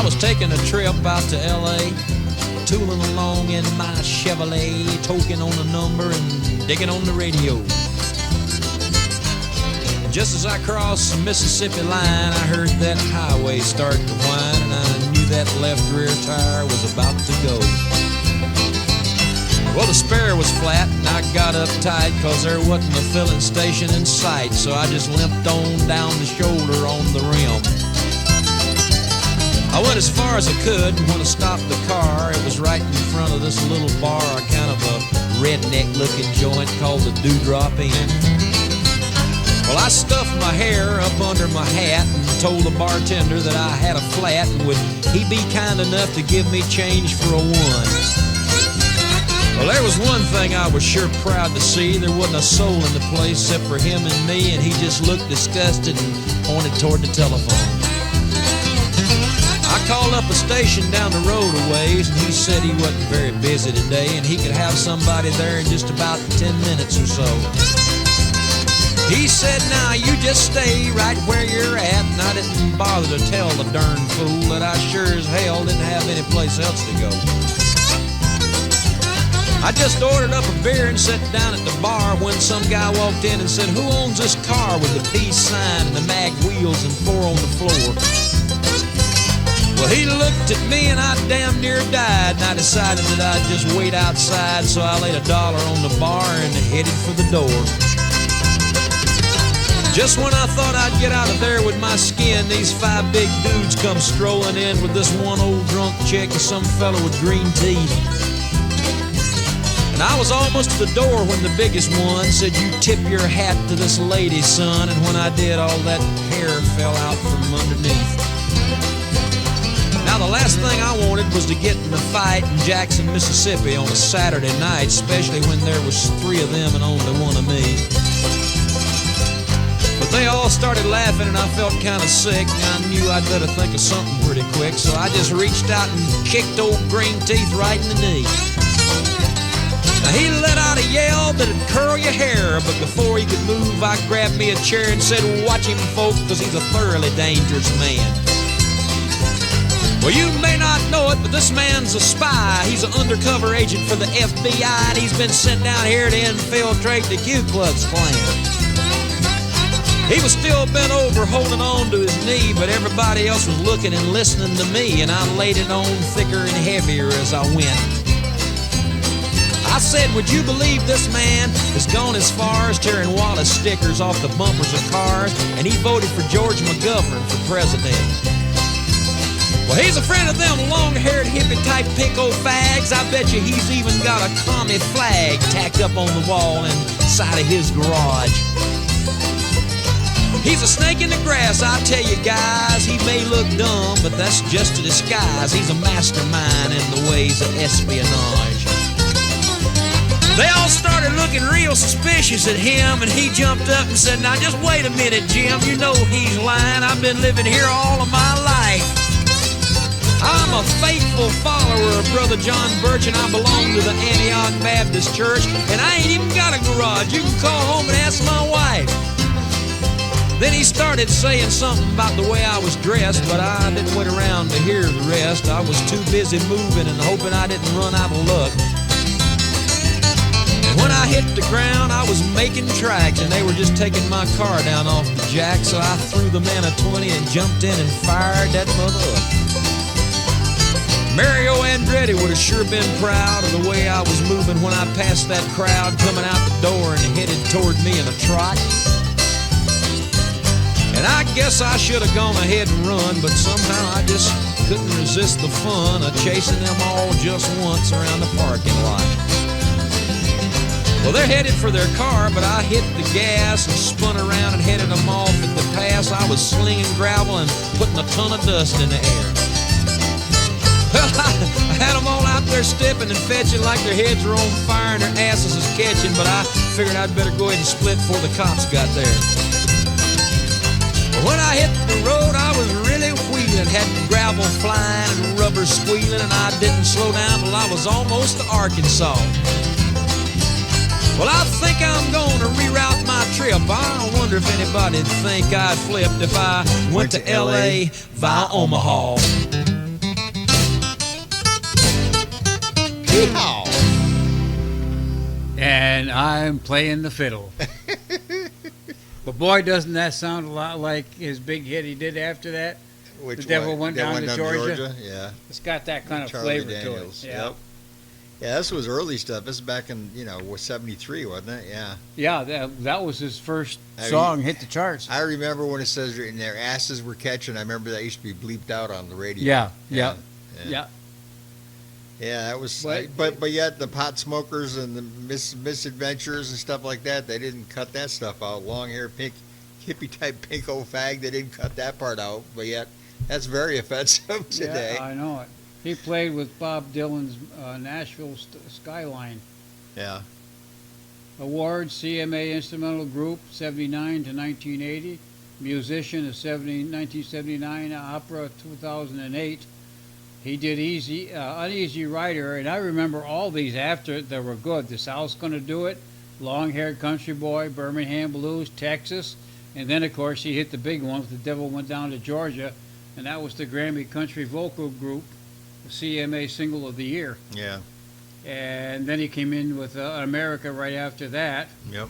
was taking a trip out to L.A., tooling along in my Chevrolet, toking on the number and digging on the radio. And just as I crossed the Mississippi line, I heard that highway start to whine, and I knew that left rear tire was about to go. Well, the spare was flat, and I got uptight because there wasn't a filling station in sight, so I just limped on down the shoulder on the rim. I went as far as I could, and when I stopped the car, it was right in front of this little bar, kind of a redneck-looking joint called the Dewdrop Inn. Well, I stuffed my hair up under my hat and told the bartender that I had a flat, and would he be kind enough to give me change for a one? Well, there was one thing I was sure proud to see. There wasn't a soul in the place except for him and me, and he just looked disgusted and pointed toward the telephone. I called up a station down the road a ways, and he said he wasn't very busy today, and he could have somebody there in just about 10 minutes or so. He said, now you just stay right where you're at, and I didn't bother to tell the darn fool that I sure as hell didn't have any place else to go. I just ordered up a beer and sat down at the bar when some guy walked in and said, who owns this car with the peace sign and the mag wheels and 4 on the floor? Well, he looked at me and I damn near died, and I decided that I'd just wait outside, so I laid $1 on the bar and headed for the door. Just when I thought I'd get out of there with my skin, these 5 big dudes come strolling in with this one old drunk chick and some fellow with green teeth. And I was almost to the door when the biggest one said, you tip your hat to this lady, son, and when I did, all that hair fell out from underneath. Now, the last thing I wanted was to get in a fight in Jackson, Mississippi on a Saturday night, especially when there was 3 of them and only 1 of me. But they all started laughing and I felt kind of sick, and I knew I'd better think of something pretty quick, so I just reached out and kicked old Green Teeth right in the knee. Now, he let out a yell that'd curl your hair, but before he could move, I grabbed me a chair and said, watch him, folks, because he's a thoroughly dangerous man. Well, you may not know it, but this man's a spy. He's an undercover agent for the FBI, and he's been sent down here to infiltrate the Ku Klux Klan. He was still bent over, holding on to his knee, but everybody else was looking and listening to me, and I laid it on thicker and heavier as I went. I said, would you believe this man has gone as far as tearing Wallace stickers off the bumpers of cars, and he voted for George McGovern for president? Well, he's a friend of them long-haired hippie-type pinko fags. I bet you he's even got a commie flag tacked up on the wall inside of his garage. He's a snake in the grass, I tell you guys. He may look dumb, but that's just a disguise. He's a mastermind in the ways of espionage. They all started looking real suspicious at him, and he jumped up and said, now just wait a minute, Jim. You know he's lying. I've been living here all of my life. I'm a faithful follower of Brother John Birch, and I belong to the Antioch Baptist Church, and I ain't even got a garage. You can call home and ask my wife. Then he started saying something about the way I was dressed, but I didn't wait around to hear the rest. I was too busy moving and hoping I didn't run out of luck. And when I hit the ground, I was making tracks, and they were just taking my car down off the jack, so I threw the man a 20 and jumped in and fired that mother up. Mario Andretti would have sure been proud of the way I was moving when I passed that crowd coming out the door and headed toward me in a trot. And I guess I should have gone ahead and run, but somehow I just couldn't resist the fun of chasing them all just once around the parking lot. Well, they're headed for their car, but I hit the gas and spun around and headed them off at the pass. I was slinging gravel and putting a ton of dust in the air. Well, I had them all out there stepping and fetching like their heads were on fire and their asses was catching, but I figured I'd better go ahead and split before the cops got there. But when I hit the road, I was really wheeling, had gravel flying and rubber squealing, and I didn't slow down till I was almost to Arkansas. Well, I think I'm going to reroute my trip. I wonder if anybody'd think I'd flipped if I went to L.A. via Omaha. Yeehaw! And I'm playing the fiddle. But boy, doesn't that sound a lot like his big hit he did after that? Which The Devil one? Went Devil Down to Georgia? Yeah. It's got that kind of Charlie flavor Daniels. to it. Yeah. Yep. Yeah, this was early stuff. This is back in, was 73, wasn't it? Yeah. Yeah, that was his first I mean, song, hit the charts. I remember when it says in their asses were catching. I remember that used to be bleeped out on the radio. Yeah. Yeah. Yeah. That was, But- but yet the pot smokers and the misadventures and stuff like that, they didn't cut that stuff out. Long hair, pink, hippie type pink old fag, they didn't cut that part out. But yet, that's very offensive today. Yeah, I know it. He played with Bob Dylan's Nashville Skyline. Yeah. Awards, CMA Instrumental Group, 79 to 1980. Musician of 1979, Opera, 2008. He did Uneasy Rider, and I remember all these after that were good. The South's Gonna Do It, Long Haired Country Boy, Birmingham Blues, Texas, and then of course he hit the big one with The Devil Went Down to Georgia, and that was the Grammy Country Vocal Group, the CMA Single of the Year. Yeah. And then he came in with America right after that. Yep.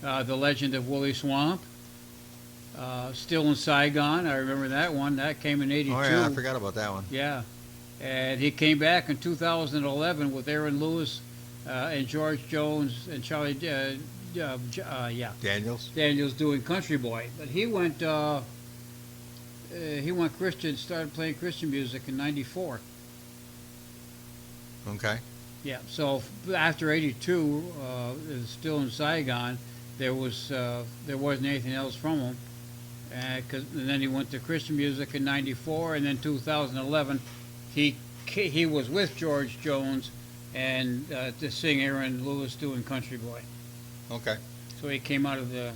The Legend of Woolly Swamp. Still in Saigon, I remember that one. That came in 82. Oh, yeah, I forgot about that one. Yeah. And he came back in 2011 with Aaron Lewis and George Jones and Charlie Daniels doing Country Boy. But he went Christian, started playing Christian music in 94. Okay. Yeah, so after 82, still in Saigon, there wasn't anything else from him. And then he went to Christian music in 94, and then 2011, he was with George Jones and to sing Aaron Lewis doing Country Boy. Okay. So he came out of the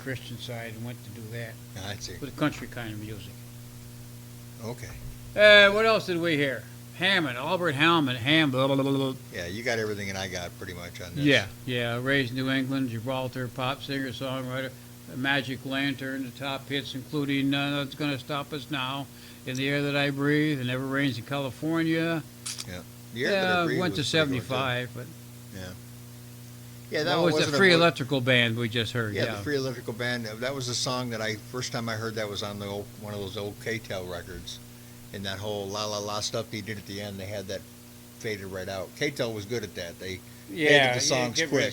Christian side and went to do that. I see. With country kind of music. Okay. What else did we hear? Hammond, Albert Hammond, Yeah, you got everything that I got pretty much on this. Yeah. Raised in New England, Gibraltar, pop singer, songwriter, Magic Lantern, the top hits including Nothing's Gonna Stop Us Now, In the Air That I Breathe, It Never Rains in California. Yeah. The Air That I Breathe went to was pretty good, 75, but yeah, that was the Free Electrical Band we just heard. Yeah, the Free Electrical Band. That was a song that first time I heard that was on one of those old K-Tel records. And that whole la la la stuff they did at the end, they had that faded right out. K-Tel was good at that. They faded the songs quick.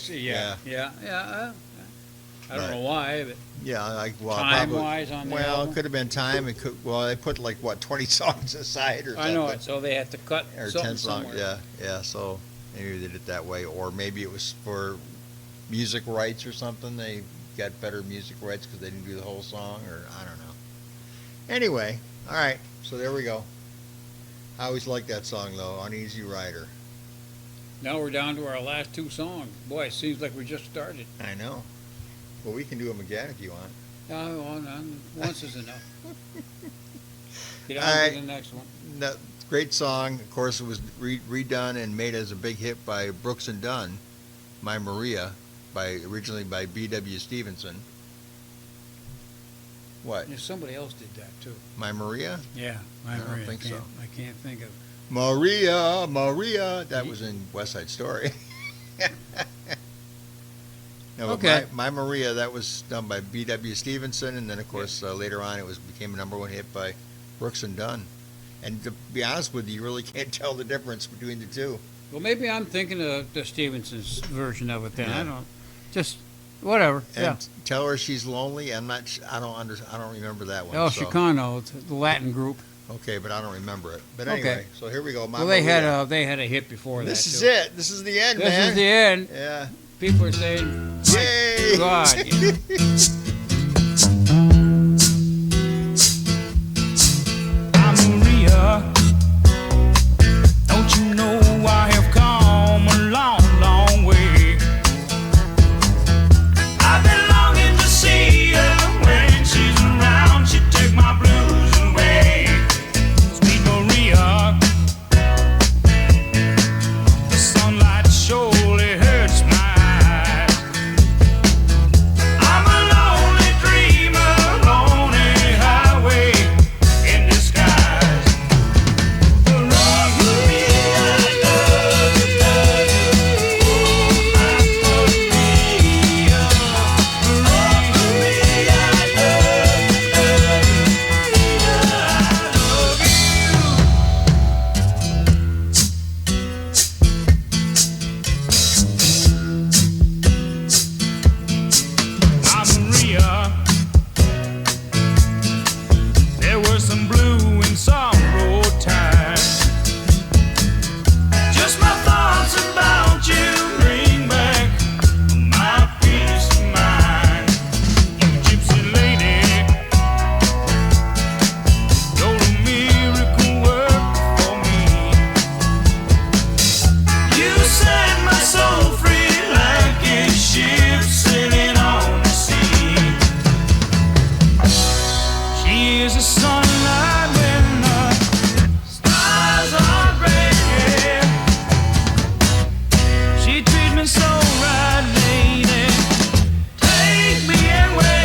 I don't know why, but time-wise on the well, album? it could have been time. They put 20 songs aside or something. I know it, so they had to cut or something 10 songs. somewhere. Yeah. So maybe they did it that way, or maybe it was for music rights or something. They got better music rights because they didn't do the whole song, or I don't know. Anyway, all right. So there we go. I always liked that song though, Uneasy Rider. Now we're down to our last two songs. Boy, it seems like we just started. I know. Well, we can do them again if you want. No, once is enough. Get on All right. to the next one. Great song. Of course, it was redone and made as a big hit by Brooks and Dunn, My Maria, originally by B.W. Stevenson. What? Yeah, somebody else did that too. My Maria? Yeah, I don't think so. I can't think of. Maria. That was in West Side Story. No, Okay. My Maria, that was done by B.W. Stevenson, and then of course later on it became a #1 hit by Brooks and Dunn. And to be honest with you, you really can't tell the difference between the two. Well, maybe I'm thinking of the Stevenson's version of it. Then Yeah. I don't. Just whatever. And Tell Her She's Lonely. I don't remember that one. El so. Chicano, the Latin group. Okay, but I don't remember it. But Okay. anyway, so here we go. Well, they had a hit before that. This is too. it. This is the end, man. This is the end. Yeah. People are saying, Yay! God. Maria, don't you know I have come a long, long way? I've been longing to see her when she's around. She take my blues away. Sweet Maria, the sunlight surely hurts my eyes. I'm alone sunlight when the stars are bright. She treats me so right, lady. Take me away.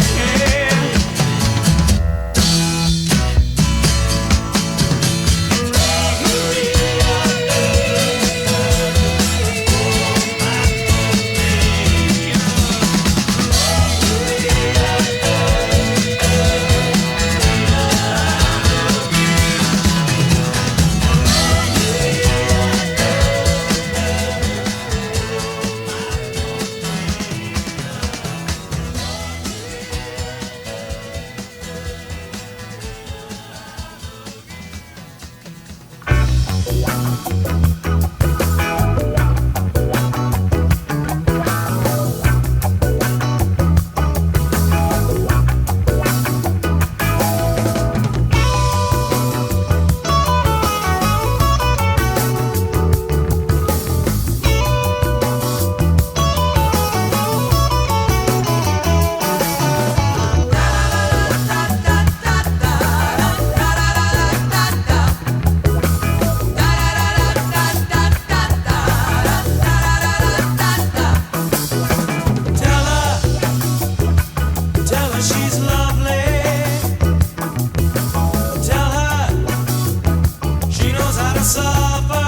Tell her she's lovely. Tell her she knows how to suffer.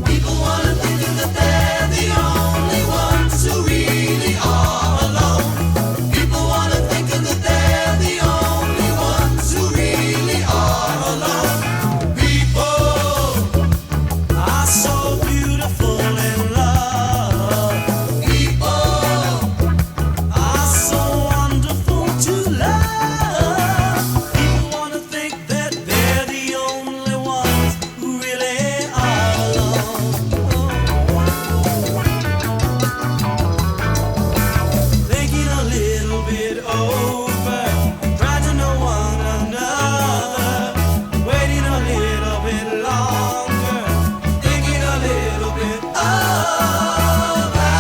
People wanna think that they're the only ones who really are alone. People wanna think that they're the only ones who really are alone. People are so beautiful in love. People are so wonderful to love. People wanna think that they're the only ones who really are alone. Thinking a little bit over, trying to know one another, waiting a little bit longer, thinking a little bit over.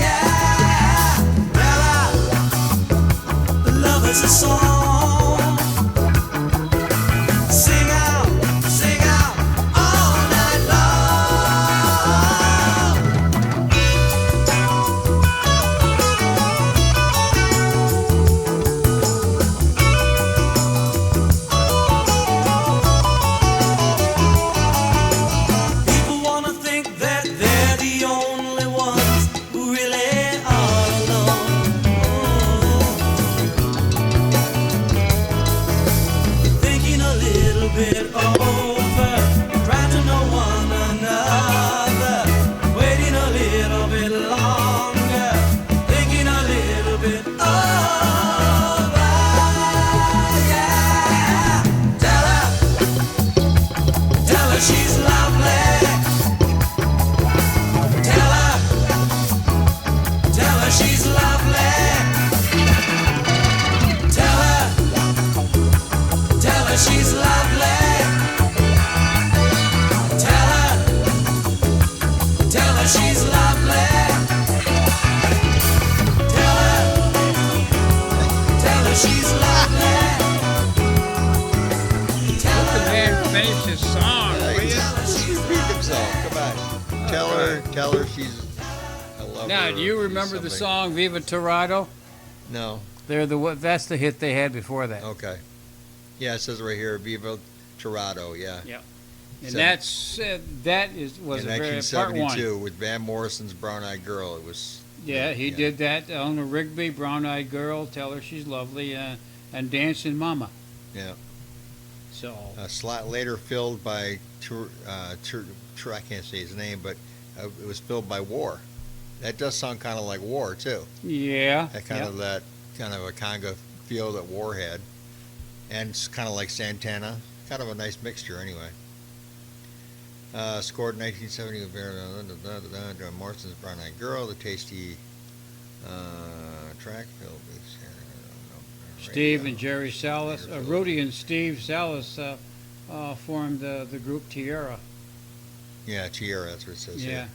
Yeah, Bella, love is a song. Sing out all night long. People wanna think that they're the only ones who really are alone. Thinking a little bit over, trying to know one another, waiting a little bit longer, thinking a little bit over. Yeah, tell her she's lovely. Tell her she's lovely. Tell her she's lovely. Tell her she's lovely. Tell her she's lovely. Tell Let the her man finish his song, will you? He repeat himself. Come on. Tell her she's. I love Now, her, do you or remember the something. song "Viva Torado"? No. That's the hit they had before that. Okay. Yeah, it says right here, Viva Torado. Yeah. Yeah. And So- was In a very part one. 1972 with Van Morrison's Brown Eyed Girl. It was. Yeah, he did that. Eleanor Rigby, Brown Eyed Girl, Tell Her She's Lovely, and Dancing Mama. Yeah. So A slot later filled by I can't say his name, but it was filled by War. That does sound kind of like War too. yeah, That kind of a conga feel that War had, and it's kind of like Santana. Kind of a nice mixture anyway. Scored in 1970 with John Morrison's Brown Eyed Girl, the tasty track filled with Steve and Jerry Salas, Rudy and Steve Salas formed the group Tierra. Yeah, Tierra, that's what it says Yeah. here.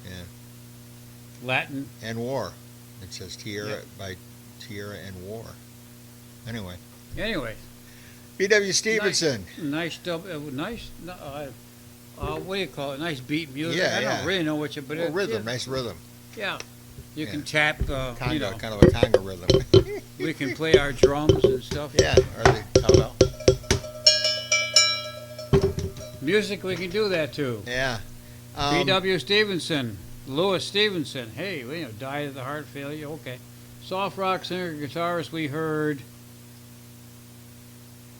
Yeah. Latin. And War. It says Tierra by Tierra and War. Anyway, Anyway, B.W. Stevenson. nice what do you call it? Nice beat music. Yeah, I yeah. don't really know what you, but Well, rhythm, yeah, nice rhythm. yeah. You Yeah. can tap. Conga, You know, kind of a conga rhythm. we can play our drums and stuff. Yeah, or the cowbell. Music, we can do that too. Yeah. B.W. Stevenson, Louis Stevenson. Hey, died of the heart failure. Okay. Soft rock singer, guitarist. We heard.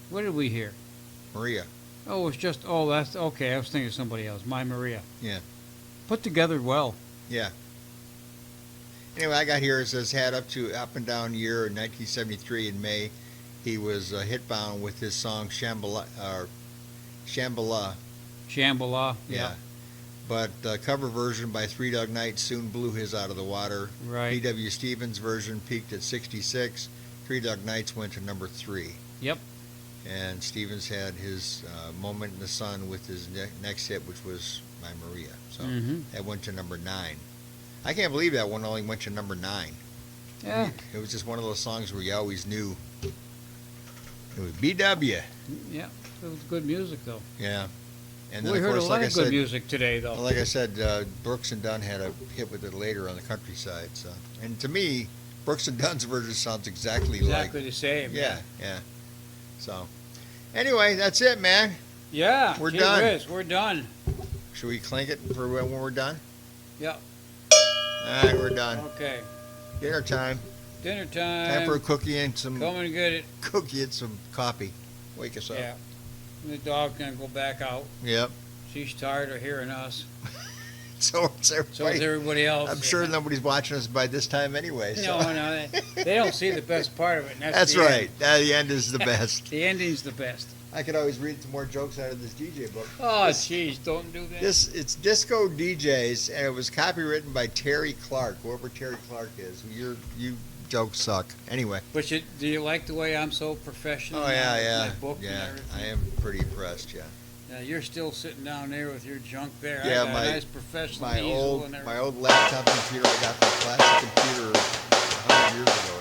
What did we hear? Maria. Oh, it's just. Oh, that's okay. I was thinking of somebody else. My Maria. Yeah. Put together well. Yeah. Anyway, I got here. It says had up and down year in 1973 in May, he was hitbound with his song Shambhala. Shambhala. Shambhala. Yeah. But the cover version by Three Dog Night soon blew his out of the water. Right. B.W. Stevens' version peaked at 66. Three Dog Nights went to number 3. Yep. And Stevens had his moment in the sun with his next hit, which was My Maria. So that went to number 9. I can't believe that one only went to number 9. Yeah. It was just one of those songs where you always knew it was B.W. Yeah. It was good music though. Yeah. And then We of heard course, a lot like I of good said, music today though. well, like I said, Brooks and Dunn had a hit with it later on the countryside. So, and to me, Brooks and Dunn's version sounds exactly the same. Yeah. So, anyway, that's it, man. Yeah. We're gee done. whiz, we're done. Should we clink it for when we're done? Yeah. All right, we're done. Okay. Dinner time. Dinner time. Time for a cookie and some Come and get it. cookie and some coffee. Wake us up. Yeah. The dog's gonna go back out. Yep. She's tired of hearing us. So it's everybody. So is everybody else. I'm sure nobody's watching us by this time anyway. So. No, they don't see the best part of it. And That's the right. End. The end is the best. The ending's the best. I could always read some more jokes out of this DJ book. Oh, jeez, don't do that. It's Disco DJs, and it was copywritten by Terry Clark, whoever Terry Clark is. You jokes suck. Anyway. But do you like the way I'm so professional? Oh now yeah, with my book and yeah. everything? I am pretty impressed. Yeah. Now you're still sitting down there with your junk there. Yeah, I got a nice professional my easel and everything. old laptop computer I got from a classic computer 100 years ago.